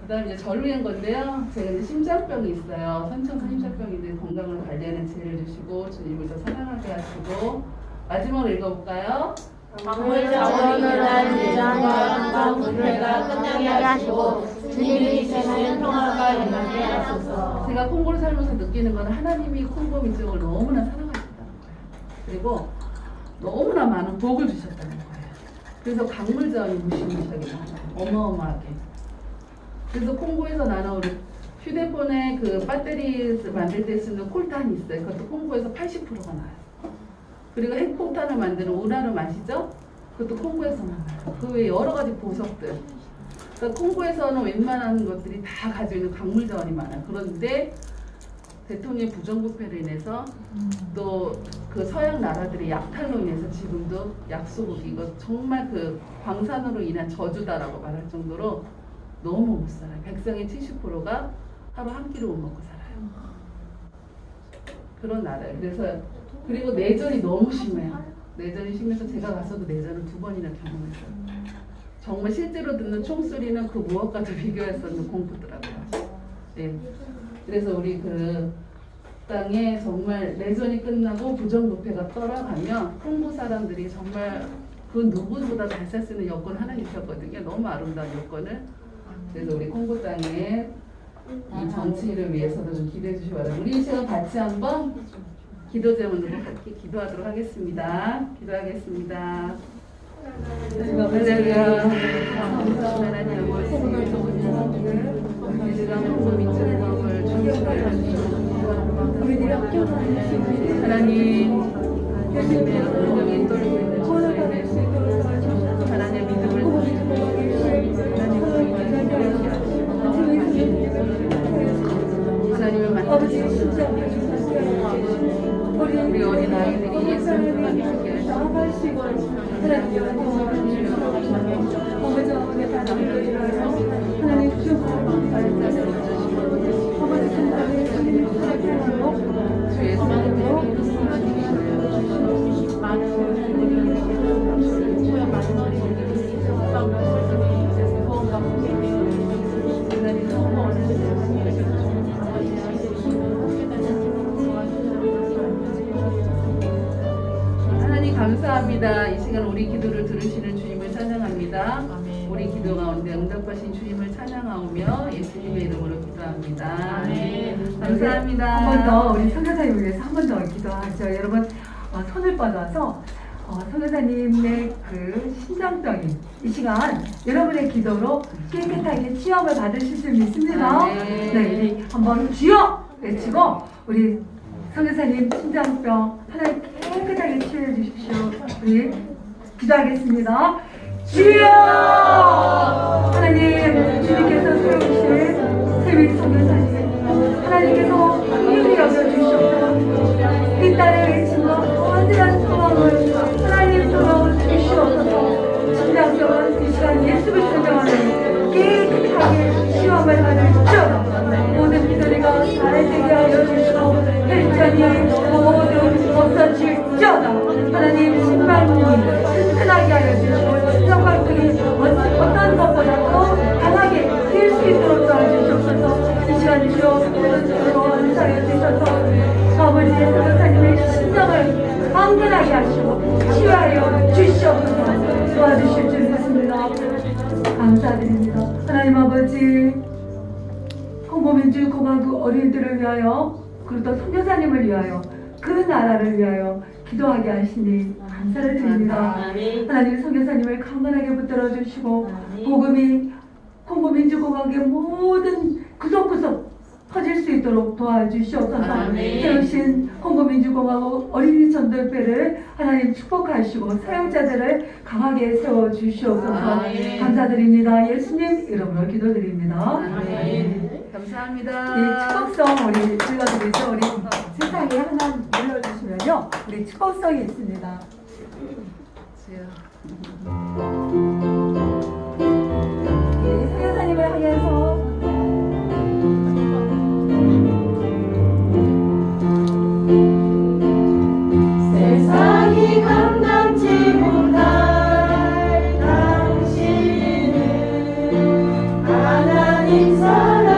그 다음에 이제 절로 한 건데요. 제가 이제 심장병이 있어요. 선천성 심장병인데 건강을 관리하는 지혜를 주시고 주님을 더 사랑하게 하시고 마지막으로 읽어볼까요? 광물 자원을 난 예정과 분배가 끝나게 하시고 주님이 주시는 평화가 임하게 하소서. 제가 콩고를 살면서 느끼는 건 하나님이 콩고 민족을 너무나 사랑하신다는 거예요. 그리고 너무나 많은 복을 주셨다는 거예요. 그래서 강물 자원이 무시무시하게 많아요. 어마어마하게. 그래서 콩고에서 나는 우리 휴대폰에 그 배터리 만들 때 쓰는 콜탄이 있어요. 그것도 콩고에서 80%가 나요. 그리고 핵폭탄을 만드는 우라늄 아시죠? 그것도 콩고에서 나와요. 그 외에 여러 가지 보석들. 그러니까 콩고에서는 웬만한 것들이 다 가지고 있는 광물 자원이 많아요. 그런데 대통령의 부정부패로 인해서 또 그 서양 나라들의 약탈로 인해서 지금도 약소국 이거 정말 그 광산으로 인한 저주다라고 말할 정도로 너무 못 살아요. 백성의 70%가 하루 한 끼를 못 먹고 살아요. 그런 나라예요. 그래서 그리고 내전이 너무 심해요. 내전이 심해서 제가 가서도 내전을 2번이나 경험했어요. 정말 실제로 듣는 총소리는 그 무엇과도 비교할 수 없는 공포더라고요. 네. 그래서 우리 그 땅에 정말 내전이 끝나고 부정부패가 떠나가면 콩고 사람들이 정말 그 누구보다 잘 살 수 있는 여건 하나님 주셨거든요. 너무 아름다운 여건을. 그래서 우리 콩고 땅에 이 정치를 위해서도 좀 기도해 주시기 바랍니다. 우리 이 시간 같이 한번 기도 제목으로 함께 기도하도록 하겠습니다. 기도하겠습니다. 할렐루야. 하나님 우리가 콩고 민주공화국을 중심으로 해주시고 하나님 열심히 운명이 떨고 있는 저희에게 하나님의 믿음을 하나님을 만나주시고 우리 어린 아이들이 예수를 만나게 하시고 하나님 감사합니다. 이 시간 우리 기도를 들으시는 주님을 찬양합니다. 우리 기도 가운데 응답하신 주님을 찬양하오며 예수님의 이름으로 기도합니다. 감사합니다. 한 번 더 우리 선교사님을 위해서 한 번 더 기도하죠. 여러분 손을 뻗어서 선교사님의 그 심장병이 이 시간 여러분의 기도로 깨끗하게 치유함을 받으실 줄 믿습니다. 네, 우리 한번 주여 외치고 우리 선교사님 심장병 하나님 깨끗하게 치유해 주십시오. 우리 기도하겠습니다. 주여! 하나님 주님께서 세우실 세위 선교사님 하나님께서 긍휼히 여겨주시옵소서. 이 딸의 외침과 완전한 소망을 하나님 돌아오 주시옵소서. 심장병은 이 시간 예수를 설명하는 깨끗하게 치유함을 받을지어다. 모든 비소리가 잘되게 하여 주시고 혈전이 모두 없어질지어다. 하나님 신방이 튼튼하게 하여 주시고 신장발등이 어떤 것보다 일어나게 하시고 치유하여 주시옵소서. 도와주실 줄 믿습니다. 감사드립니다. 하나님 아버지, 콩고민주공화국 어린이들을 위하여 그리고 또 선교사님을 위하여 그 나라를 위하여 기도하게 하시니 감사를 드립니다. 하나님 선교사님을 강건하게 붙들어 주시고 복음이 콩고민주공화국의 모든 구석구석 퍼질 수 있도록 도와주시옵소서. 세우신 콩고민주공화국 어린이 전도협회를 하나님 축복하시고 사역자들을 강하게 세워주시옵소서. 감사드립니다. 예수님 이름으로 기도드립니다. 감사합니다. 이 축복성 우리 읽어드리죠. 우리 세상에 하나 눌러주시면요. 우리 축복성이 있습니다. 우리 선교사님을 향해서 세상이 감당치 못할 당신은 하나님 사랑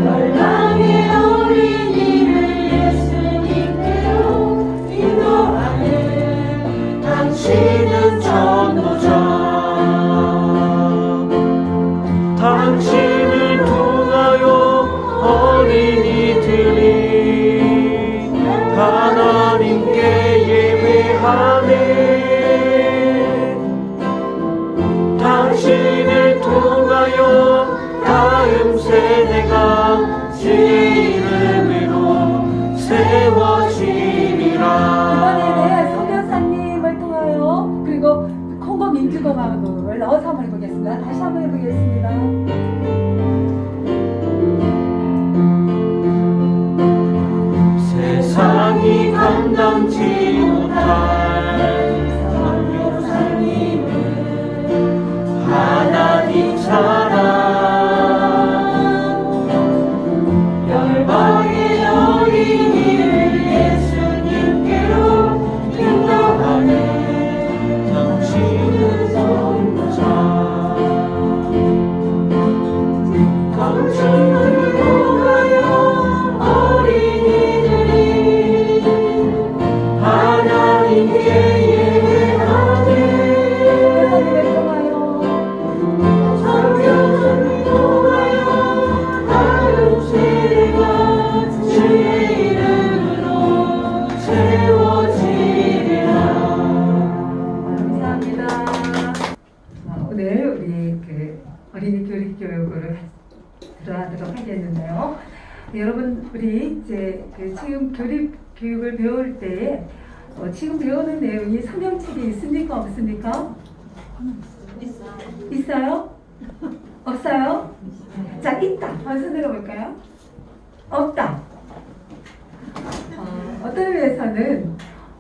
열방의 어린이를 예수님께로 인도하는 당신은 전도자 당신을 통하여 어린이들이 하나님께 예배하네. 당신을 통하여 다음 세대가 주의 이름으로 세워지리라. 이번에는 선교사님을 통하여 그리고 콩고 민주공화국을 넣어서 한번 해보겠습니다. 다시 한번 해보겠습니다. 세상이 감당치 못할 선교사님은 하나님 사랑 열방의 어린이를 예수님께로 인도하는 당신은 전도자 당신을 통하여 어린이들이 하나님께 예배하네. 선교사님을 통하여 다음 세대가 주의 이름으로 세워지리라. 감사합니다. 오늘 우리 그 어린이 교육을 들어가도록 하겠는데요. 여러분 우리 이제 그 지금 교육을 배울 때 지금 배우는 내용이 성경책에 있습니까 없습니까? 있어요? 없어요? 자 있다. 한번 손 들어볼까요? 없다. 어떤 의미에서는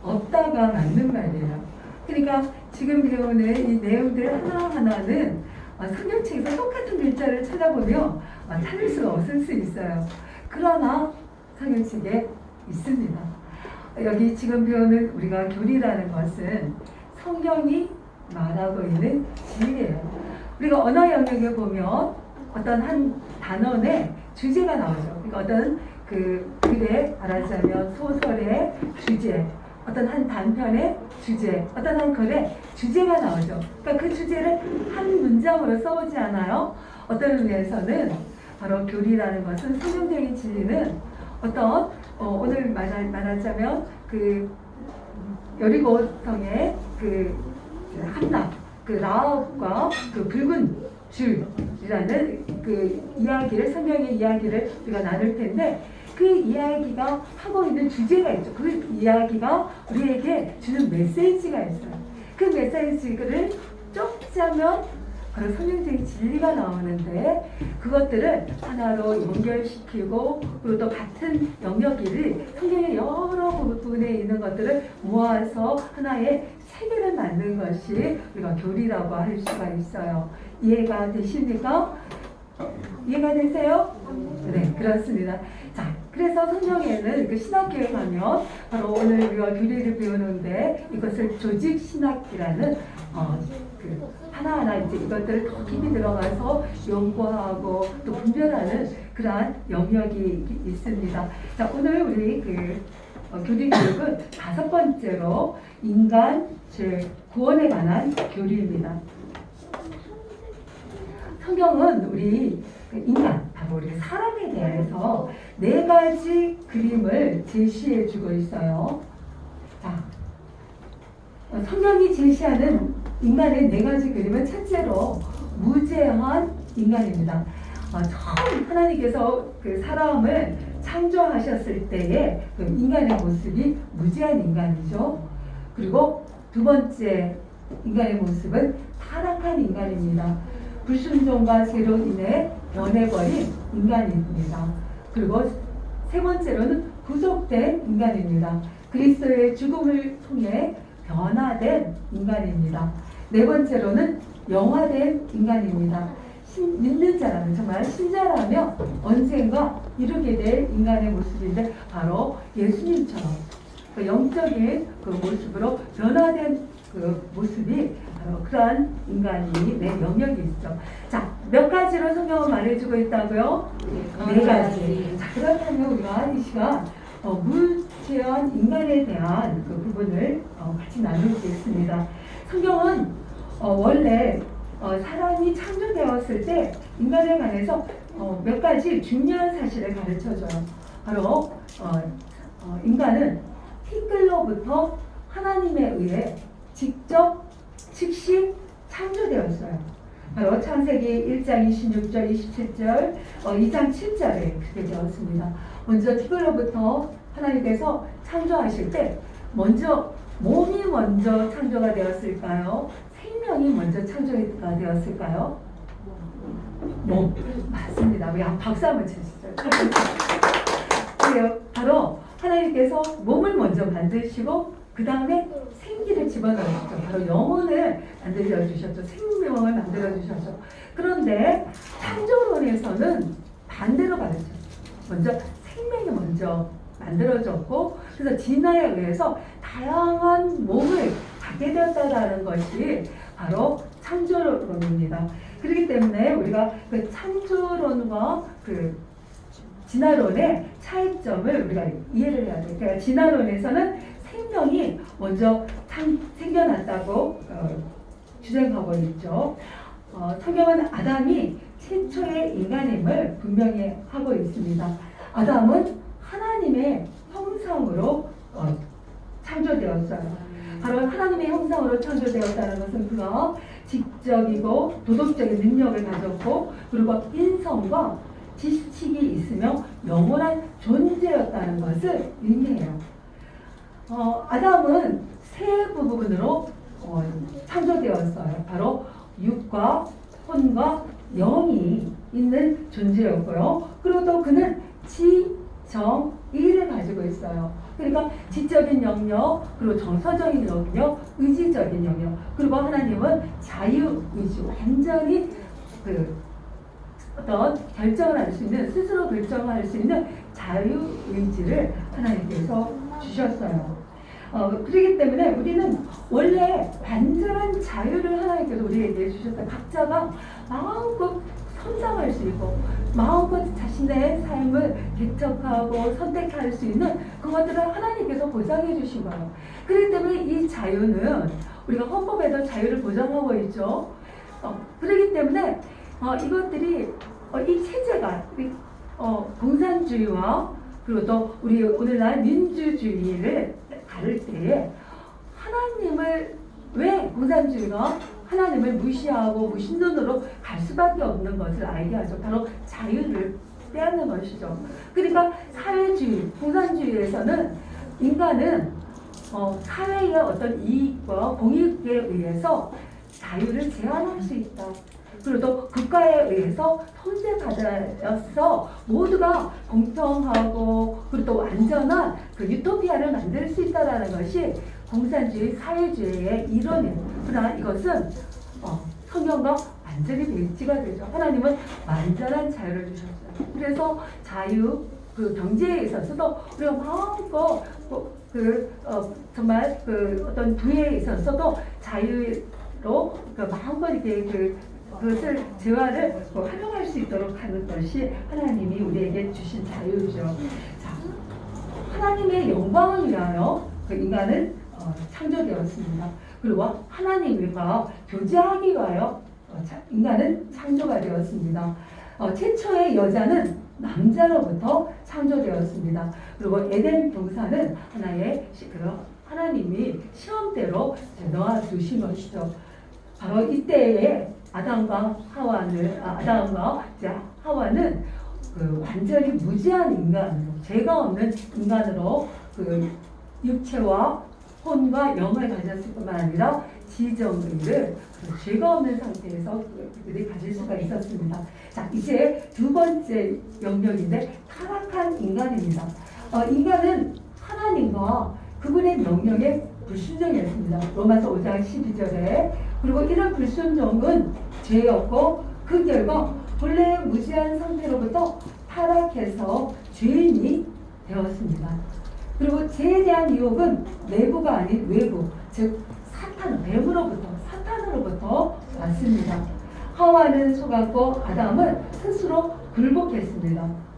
없다가 맞는 말이에요. 그러니까 지금 배우는 이 내용들 하나하나는 성경책에서 똑같은 글자를 찾아보며 찾을 수가 없을 수 있어요. 그러나 성경책에 있습니다. 여기 지금 배우는 우리가 교리라는 것은 성경이 말하고 있는 진리예요. 우리가 언어 영역에 보면 어떤 한 단원의 주제가 나오죠. 그러니까 어떤 그 글에 말하자면 소설의 주제, 어떤 한 단편의 주제, 어떤 한 글의 주제가 나오죠. 그러니까 그 주제를 한 문장으로 써오지 않아요. 어떤 의미에서는 바로 교리라는 것은 성경적인 진리는 어떤 오늘 말하자면 그 여리고성의 그 한낙, 그 라합과 그 붉은 줄이라는 그 이야기를 성경의 이야기를 우리가 나눌 텐데 그 이야기가 하고 있는 주제가 있죠. 그 이야기가 우리에게 주는 메시지가 있어요. 그 메시지를 쫓자면 바로 성경적인 진리가 나오는데 그것들을 하나로 연결시키고 그리고 또 같은 영역을 성경의 여러 부분에 있는 것들을 모아서 하나의 세계를 만든 것이 우리가 교리라고 할 수가 있어요. 이해가 되십니까? 이해가 되세요? 네, 그렇습니다. 자, 그래서 성경에는 그 신학교육하면 바로 오늘 우리가 교리를 배우는데 이것을 조직신학이라는 그 하나하나 이제 이것들을 더 깊이 들어가서 연구하고 또 분별하는 그러한 영역이 있습니다. 자, 오늘 우리 그 교리 교육은 5번째로 인간 구원에 관한 교리입니다. 성경은 우리 인간, 바로 우리 사람에 대해서 4가지 그림을 제시해 주고 있어요. 자, 성경이 제시하는 인간의 4가지 그림은 첫째로 무죄한 인간입니다. 처음 하나님께서 그 사람을 창조하셨을 때의 그 인간의 모습이 무죄한 인간이죠. 그리고 2번째 인간의 모습은 타락한 인간입니다. 불순종과 죄로 인해 변해버린 인간입니다. 그리고 3번째로는 구속된 인간입니다. 그리스도의 죽음을 통해 변화된 인간입니다. 4번째로는 영화된 인간입니다. 믿는 자라면, 정말 신자라면 언젠가 이루게 될 인간의 모습인데 바로 예수님처럼 그 영적인 그 모습으로 변화된 그 모습이 바로 그러한 인간이 내 영역이 있죠. 자, 몇 가지로 성경은 말해주고 있다고요? 4가지. 자, 그렇다면 우리가 이 시간 무죄한 인간에 대한 그 부분을 같이 나누겠습니다. 성경은 원래 사람이 창조되었을 때 인간에 관해서 몇 가지 중요한 사실을 가르쳐줘요. 바로 인간은 티끌로부터 하나님에 의해 직접 즉시 창조되었어요. 바로 창세기 1장 26절 27절 2장 7절에 그렇게 되었습니다. 먼저 티끌로부터 하나님께서 창조하실 때 먼저 몸이 먼저 창조가 되었을까요? 생명이 먼저 창조가 되었을까요? 몸. 맞습니다. 우리 박수 한번 치시죠. 그래요. 바로 하나님께서 몸을 먼저 만드시고 그 다음에 생기를 집어넣으셨죠. 바로 영혼을 만들어 주셨죠. 생명을 만들어 주셨죠. 그런데 창조론에서는 반대로 가르쳤죠. 먼저 생명이 먼저 만들어졌고 그래서 진화에 의해서 다양한 몸을 갖게 되었다는 것이 바로 창조론입니다. 그렇기 때문에 우리가 그 창조론과 그 진화론의 차이점을 우리가 이해를 해야 돼요. 그러니까 진화론에서는 생명이 먼저 생겨났다고 주장하고 있죠. 성경은 아담이 최초의 인간임을 분명히 하고 있습니다. 아담은 하나님의 형상으로 창조되었어요. 바로 하나님의 형상으로 창조되었다는 것은 그가 지적이고 도덕적인 능력을 가졌고 그리고 인성과 지식이 있으며 영원한 존재였다는 것을 의미해요. 아담은 세 부분으로 창조되었어요. 바로 육과 혼과 영이 있는 존재였고요. 그리고 또 그는 지정의를 가지고 있어요. 그러니까 지적인 영역, 그리고 정서적인 영역, 의지적인 영역, 그리고 하나님은 자유의지, 완전히 그 어떤 결정을 할 수 있는, 스스로 결정할 수 있는 자유의지를 하나님께서 주셨어요. 그렇기 때문에 우리는 원래 완전한 자유를 하나님께서 우리에게 주셨어요. 각자가 마음껏 성장할 수 있고 마음껏 자신의 삶을 개척하고 선택할 수 있는 그것들을 하나님께서 보장해 주신 거예요. 그렇기 때문에 이 자유는 우리가 헌법에도 자유를 보장하고 있죠. 그렇기 때문에 이것들이 이 체제가 공산주의와 그리고 또 우리 오늘날 민주주의를 가를 때에 하나님을 왜 공산주의가 하나님을 무시하고 무신론으로 갈 수밖에 없는 것을 알게 하죠. 바로 자유를 빼앗는 것이죠. 그러니까 사회주의, 공산주의에서는 인간은 사회의 어떤 이익과 공익에 의해서 자유를 제한할 수 있다. 그리고 또 국가에 의해서 통제받아서 모두가 공평하고 그리고 또 안전한 그 유토피아를 만들 수 있다는 것이 공산주의, 사회주의의 이론이에요. 그러나 이것은 성경과 완전히 배치가 되죠. 하나님은 완전한 자유를 주셨어요. 그래서 자유, 그 경제에 있어서도 우리가 마음껏 정말 그 어떤 부에 있어서도 자유로 마음껏 이렇게 그것을 재화를 활용할 수 있도록 하는 것이 하나님이 우리에게 주신 자유죠. 자, 하나님의 영광을 위하여 그 인간은 창조되었습니다. 그리고 하나님과 교제하기 위하여 인간은 창조가 되었습니다. 최초의 여자는 남자로부터 창조되었습니다. 그리고 에덴 동산은 하나의 하나님이 시험대로 넣어두신 것이죠. 바로 이때에 아담과 하와는 그 완전히 무지한 인간으로, 죄가 없는 인간으로 그 육체와 혼과 영을 가졌을 뿐만 아니라 지정의를 죄가 없는 상태에서 그들이 가질 수가 있었습니다. 자, 이제 두 번째 영역인데 타락한 인간입니다. 인간은 하나님과 그분의 명령에 불순종했습니다. 로마서 5장 12절에. 그리고 이런 불순종은 죄였고 그 결과 본래의 무지한 상태로부터 타락해서 죄인이 되었습니다. 그리고 죄에 대한 유혹은 내부가 아닌 외부, 즉 사탄으로부터 왔습니다. 하와는 속았고 아담은 스스로 굴복했습니다.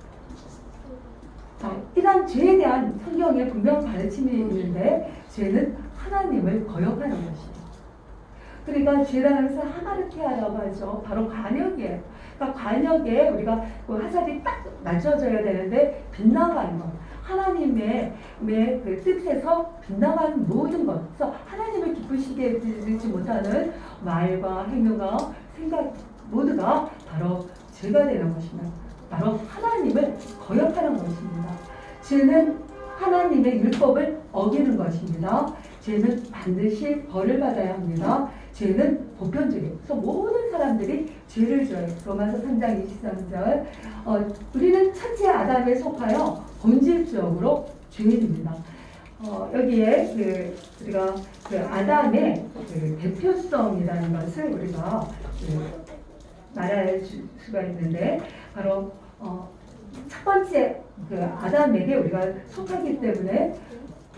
이런 죄에 대한 성경에 분명 가르침이 있는데 죄는 하나님을 거역하는 것이에요. 그러니까 죄라는 것은 하마르티아라고 하죠. 바로 관역이에요. 그러니까 관역에 우리가 그 화살이 딱 맞춰져야 되는데 빗나가는 것. 하나님의 그 뜻에서 빗나가는 모든 것. 그래서 하나님을 기쁘시게 해주지 못하는 말과 행동과 생각 모두가 바로 죄가 되는 것입니다. 바로 하나님을 거역하는 것입니다. 죄는 하나님의 율법을 어기는 것입니다. 죄는 반드시 벌을 받아야 합니다. 죄는 보편적이에요. 그래서 모든 사람들이 죄를 져요. 로마서 3장 23절. 우리는 첫째 아담에 속하여 본질적으로 죄인입니다. 여기에 우리가 아담의 대표성이라는 것을 우리가 말할 수가 있는데 바로 첫 번째 아담에게 우리가 속하기 때문에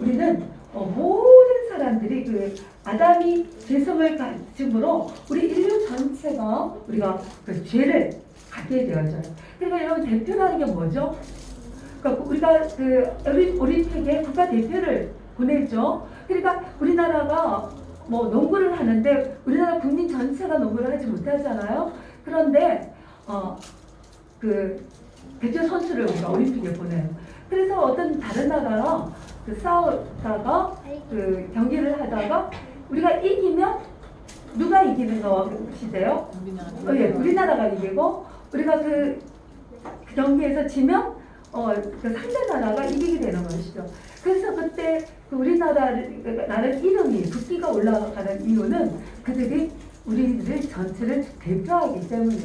우리는 모든 사람들이 아담이 죄성을 가짐으로 우리 인류 전체가 우리가 죄를 갖게 되어져요. 그러니까 여러분 대표라는 게 뭐죠? 그러니까 우리가 올림픽에 국가 대표를 보냈죠. 그러니까 우리나라가 농구를 하는데 우리나라 국민 전체가 농구를 하지 못하잖아요. 그런데 대표 선수를 우리가 올림픽에 보내요. 그래서 어떤 다른 나라랑 싸우다가 경기를 하다가 우리가 이기면 누가 이기는 것이세요? 우리나라가 이기고 우리가 그 경기에서 지면 상대 나라가 이기게 되는 것이죠. 그래서 그때 우리나라는 이름이 국기가 올라가는 이유는 그들이 우리들 전체를 대표하기 때문에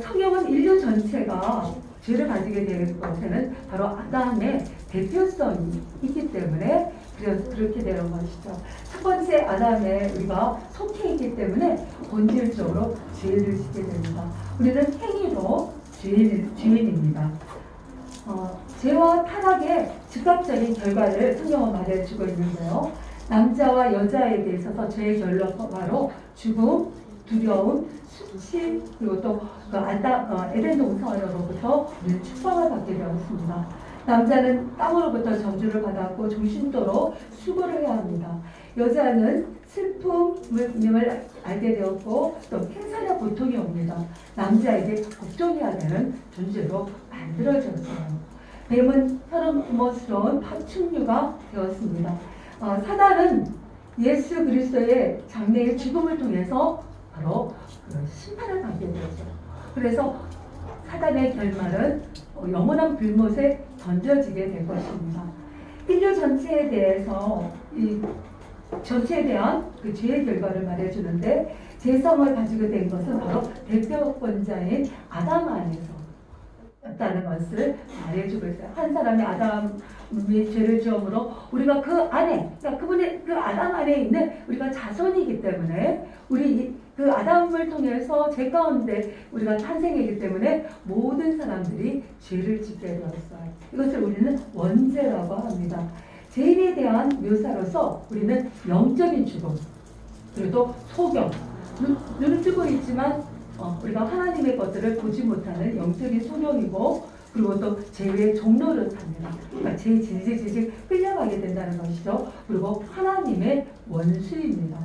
성경은 인류 전체가 죄를 가지게 될 것에는 바로 아담의 대표성이 있기 때문에 그렇게 되는 것이죠. 첫 번째 아담에 우리가 속해 있기 때문에 본질적으로 죄를 짓게 됩니다. 우리는 행위로 죄인입니다. 죄와 타락의 즉각적인 결과를 성경은 말해주고 있는데요. 남자와 여자에게 있어서 죄의 결론은 바로 죽음, 두려움, 수치, 그리고 또 에덴 동산으로부터 우리는 축복을 받게 되었습니다. 남자는 땅으로부터 저주를 받았고 종신도로 수고를 해야 합니다. 여자는 슬픔을 알게 되었고 또 행사나 고통이 옵니다. 남자에게 걱정해야 되는 존재로 만들어졌어요. 뱀은 혈음스러운 파충류가 되었습니다. 사단은 예수 그리스도의 장래의 죽음을 통해서 바로 심판을 받게 되었어요. 그래서 사단의 결말은 영원한 불못에 던져지게 될 것입니다. 인류 전체에 대해서 전체에 대한 죄의 결과를 말해주는데 죄성을 가지고 된 것은 바로 대표권자인 아담 안에서 였다는 것을 말해주고 있어요. 한 사람이 아담이 죄를 지음으로 우리가 그 안에, 그러니까 그분의 그 아담 안에 있는 우리가 자손이기 때문에 우리 그 아담을 통해서 죄 가운데 우리가 탄생했기 때문에 모든 사람들이 죄를 짓게 되었어요. 이것을 우리는 원죄라고 합니다. 죄인에 대한 묘사로서 우리는 영적인 죽음, 그리고 또 소경, 눈을 뜨고 있지만 우리가 하나님의 것들을 보지 못하는 영적인 소경이고, 그리고 또 죄의 종로를 삽니다. 그러니까 죄 질질 끌려가게 된다는 것이죠. 그리고 하나님의 원수입니다.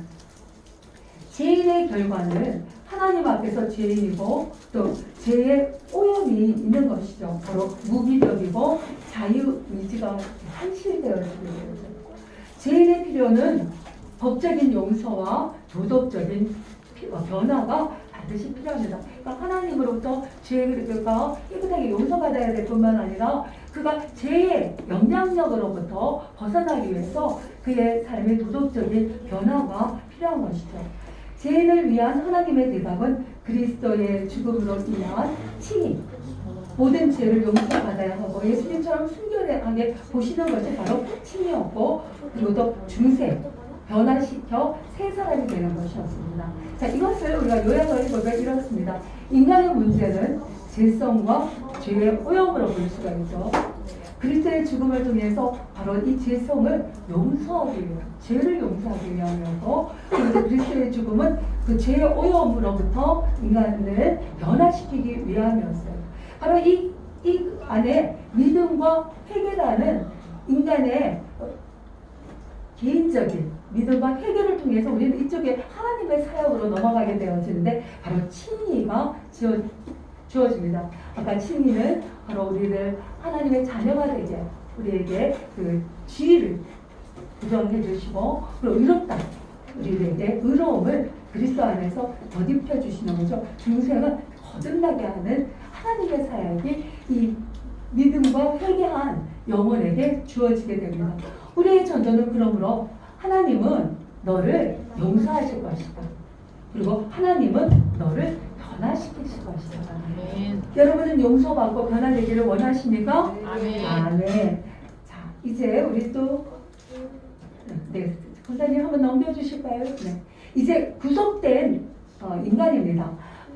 죄인의 결과는 하나님 앞에서 죄인이고 또 죄의 오염이 있는 것이죠. 바로 무기력이고 자유의지가 상실되어지게 되죠. 죄인의 필요는 법적인 용서와 도덕적인 변화가 반드시 필요합니다. 그러니까 하나님으로부터 죄가 깨끗하게 용서받아야 될 뿐만 아니라 그가 죄의 영향력으로부터 벗어나기 위해서 그의 삶의 도덕적인 변화가 필요한 것이죠. 죄인을 위한 하나님의 대답은 그리스도의 죽음으로 인한 칭의, 모든 죄를 용서받아야 하고 예수님처럼 순결하게 보시는 것이 바로 칭의였고, 그리고 또 중생, 변화시켜 새 사람이 되는 것이었습니다. 자, 이것을 우리가 요약을 해보면 이렇습니다. 인간의 문제는 죄성과 죄의 오염으로 볼 수가 있죠. 그리스도의 죽음을 통해서 바로 이 죄성을 용서하기 위해, 죄를 용서하기 위함이었고, 그리고 그리스도의 죽음은 그 죄의 오염으로부터 인간을 변화시키기 위함이었어요. 바로 이 안에 믿음과 회개라는 인간의 개인적인 믿음과 회개를 통해서 우리는 이쪽에 하나님의 사역으로 넘어가게 되어지는데 바로 칭의가 주어집니다. 아까 칭의는 바로 우리를 하나님의 자녀가 되게 우리에게 그 지위를 부정해 주시고 그리고 의롭다 우리에게 의로움을 그리스도 안에서 덧입혀 주시는 거죠. 중생은 거듭나게 하는 하나님의 사역이 이 믿음과 회개한 영혼에게 주어지게 됩니다. 우리의 전도는 그러므로 하나님은 너를 용서하실 것이다. 그리고 하나님은 너를 변화시키실 것이다. 아멘. 여러분은 용서받고 변화되기를 원하십니까? 아멘. 아멘. 자, 이제 우리 또 네, 권사님 한번 넘겨주실까요? 네. 이제 구속된 인간입니다.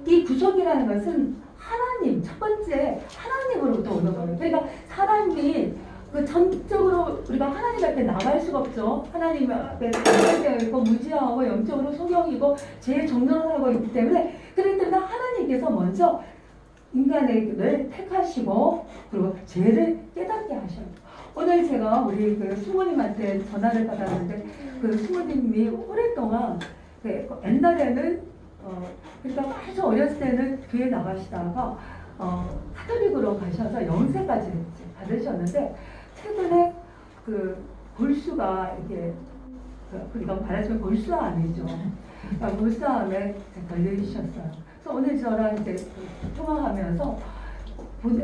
이 구속이라는 것은 하나님, 첫 번째 하나님으로부터 오는 거예요. 그러니까 사람이 그 전적으로 우리가 하나님 앞에 나갈 수가 없죠. 하나님 앞에 나가야 있고 무지하고 영적으로 소경이고 죄의 종로를 살고 있기 때문에 그렇기 때문에 하나님께서 먼저 인간을 택하시고 그리고 죄를 깨닫게 하셔요. 오늘 제가 우리 그 수모님한테 전화를 받았는데 그 수모님이 오랫동안 옛날에는 그러니까 아주 어렸을 때는 교회 나가시다가 카톨릭으로 가셔서 영세까지 받으셨는데 최근에 그 골수가 이게 그러니까 말하자면 골수암이죠. 골수암에 걸리셨어요. 그래서 오늘 저랑 이제 통화하면서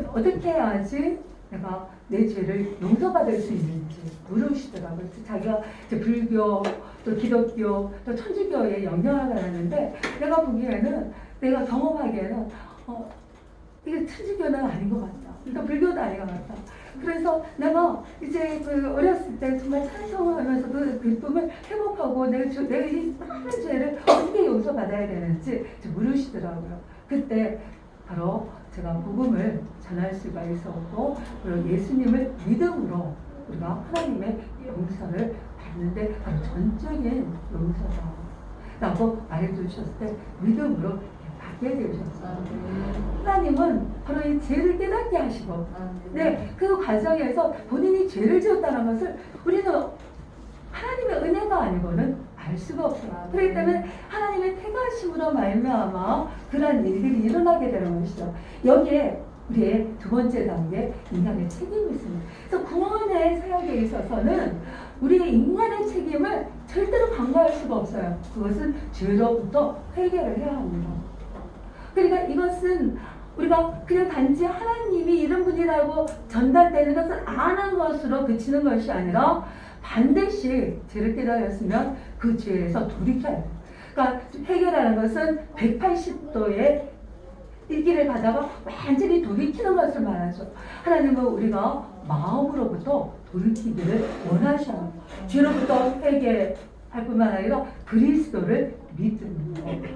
어떻게 해야지 내가 내 죄를 용서받을 수 있는지 물으시더라고요. 자기가 이제 불교, 또 기독교, 또 천주교에 영향을 받았는데 내가 보기에는 내가 경험하기에는 이게 천주교는 아닌 것 같다. 그러니까 불교도 아닌 것 같다. 그래서 내가 이제 그 어렸을 때 정말 찬송을 하면서 그 기쁨을 회복하고 내가 이 많은 죄를 어떻게 용서받아야 되는지 물으시더라고요. 그때 바로 제가 복음을 전할 수가 있었고 그리고 예수님을 믿음으로 우리가 하나님의 용서를 받는데 바로 전적인 용서다 라고 말해주셨을 때 믿음으로 받게 되셨어요. 하나님은 바로 이 죄를 깨닫게 하시고 네, 그 과정에서 본인이 죄를 지었다는 것을 우리는 하나님의 은혜가 아니고는 알 수가 없어요. 그렇기 때문에 하나님의 택하심으로 말미암아 그러한 일들이 일어나게 되는 것이죠. 여기에 우리의 두 번째 단계 인간의 책임이 있습니다. 그래서 구원의 사역에 있어서는 우리의 인간의 책임을 절대로 간과할 수가 없어요. 그것은 죄로부터 회개를 해야 합니다. 그러니까 이것은 우리가 그냥 단지 하나님이 이런 분이라고 전달되는 것을 아는 것으로 그치는 것이 아니라 반드시 죄를 깨달았으면 그 죄에서 돌이켜야 돼요. 그러니까 회개라는 것은 180도의 일기를 가다가 완전히 돌이키는 것을 말하죠. 하나님은 우리가 마음으로부터 돌이키기를 원하셔요. 죄로부터 회개할 뿐만 아니라 그리스도를 믿음으로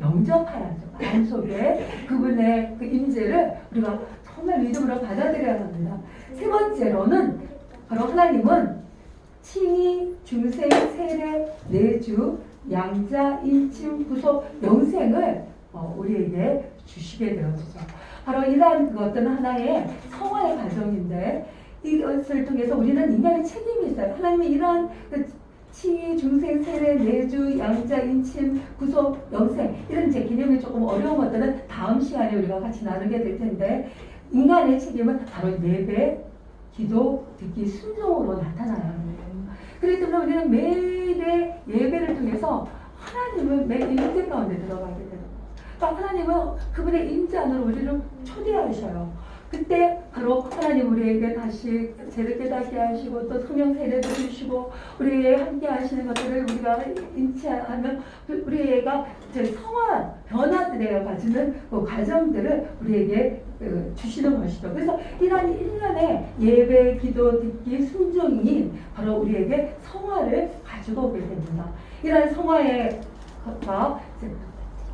영접하야죠. 마음속에 그분의 그 임재를 우리가 정말 믿음으로 받아들여야 합니다. 세 번째로는 바로 하나님은 칭의, 중생, 세례, 내주, 양자, 인침, 구속, 영생을 우리에게 주시게 되어지죠. 바로 이러한 어떤 하나의 성화의 과정인데 이것을 통해서 우리는 인간의 책임이 있어요. 하나님이 이러한 치, 중생, 세례, 내주, 양자, 인침, 구속, 영생 이런 제 개념이 조금 어려운 것들은 다음 시간에 우리가 같이 나누게 될 텐데 인간의 책임은 바로 예배, 기도, 듣기, 순종으로 나타나요. 그렇기 때문에 우리는 매일의 예배를 통해서 하나님을 매일 임재 가운데 들어가게 돼요. 그러니까 하나님은 그분의 임재 안으로 우리를 초대하셔요. 그때 바로 하나님 우리에게 다시 죄를 깨닫게 하시고 또 성령 세례도 주시고 우리에게 함께 하시는 것들을 우리가 인치하면 우리가 성화 변화들에 가지는 그 과정들을 우리에게 주시는 것이죠. 그래서 이러한 1년의 예배, 기도, 듣기, 순종이 바로 우리에게 성화를 가지고 오게 됩니다. 이러한 성화의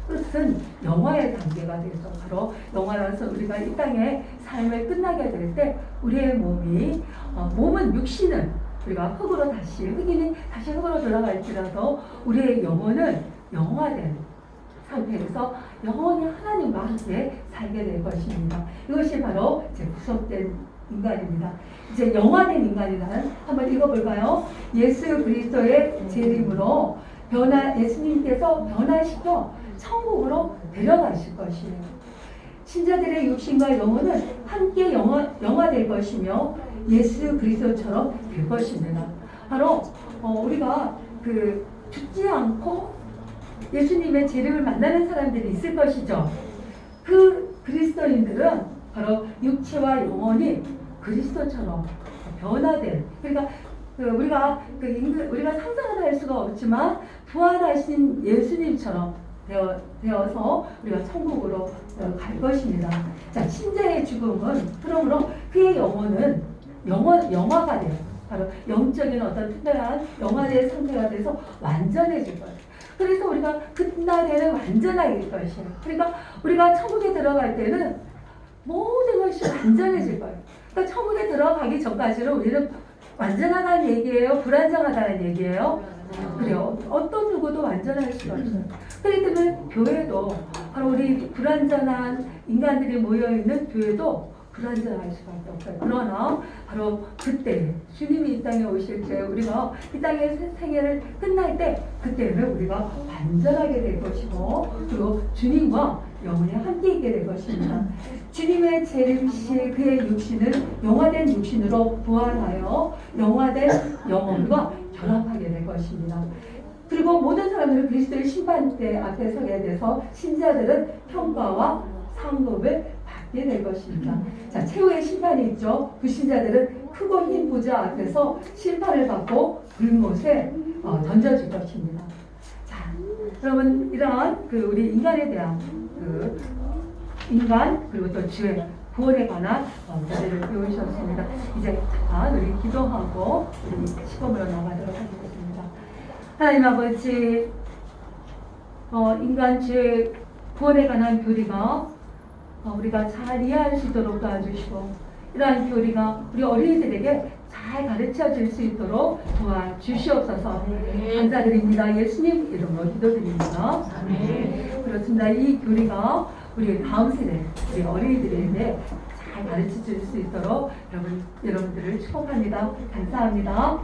끝은 영화의 단계가 되죠. 바로 영화라서 우리가 이 땅의 삶을 끝나게 될 때 우리의 몸은 육신은 우리가 흙으로 흑인이 다시 흙으로 돌아갈지라도 우리의 영혼은 영화된 상태에서 영원히 하나님과 함께 살게 될 것입니다. 이것이 바로 이제 구속된 인간입니다. 이제 영화된 인간이란 한번 읽어볼까요? 예수 그리스도의 재림으로 예수님께서 변화시켜 천국으로 데려가실 것이에요. 신자들의 육신과 영혼은 함께 영화될 것이며 예수 그리스도처럼 될 것입니다. 바로 우리가 죽지 않고 예수님의 재림을 만나는 사람들이 있을 것이죠. 그 그리스도인들은 바로 육체와 영혼이 그리스도처럼 변화된, 그러니까 우리가 상상은 할 수가 없지만 부활하신 예수님처럼 되어서 우리가 천국으로 갈 것입니다. 자, 신자의 죽음은 그러므로 그의 영혼은 영화가 돼요. 바로 영적인 어떤 특별한 영화의 상태가 돼서 완전해질 거예요. 그래서 우리가 그날에는 완전하게 될 것이에요. 그러니까 우리가 천국에 들어갈 때는 모든 것이 완전해질 거예요. 그러니까 천국에 들어가기 전까지는 우리는 완전하다는 얘기예요? 불완전하다는 얘기예요? 그래요. 어떤 누구도 완전할 수가 없어요. 그렇기 때문에 교회도 바로 우리 불완전한 인간들이 모여있는 교회도 불완전할 수밖에 없어요. 그러나 바로 그때 주님이 이 땅에 오실 때 우리가 이 땅의 생애를 끝날 때 그때는 우리가 완전하게 될 것이고 그리고 주님과 영원히 함께 있게 될 것입니다. 주님의 재림 시 그의 육신은 영화된 육신으로 부활하여 영화된 영혼과 결합하게 될 것입니다. 그리고 모든 사람들은 그리스도의 심판대 앞에 서게 돼서 신자들은 평가와 상급을 받게 될 것입니다. 자, 최후의 심판이 있죠. 불신자들은 크고 흰 보좌 앞에서 심판을 받고 불못에 던져질 것입니다. 자, 여러분 이러한 우리 인간에 대한 인간 그리고 또 죄 구원에 관한 문제를 배우셨습니다. 이제 우리 기도하고 우리 시범으로 나가도록 하겠습니다. 하나님 아버지, 인간 죄 구원에 관한 교리가 우리가 잘 이해할 수 있도록 도와주시고 이러한 교리가 우리 어린이들에게 잘 가르쳐 줄 수 있도록 도와주시옵소서. 감사드립니다. 예수님 이름으로 기도드립니다. 그렇습니다. 이 교리가 우리 다음 세대, 우리 어린이들에게 잘 가르쳐 줄 수 있도록 여러분들을 축복합니다. 감사합니다.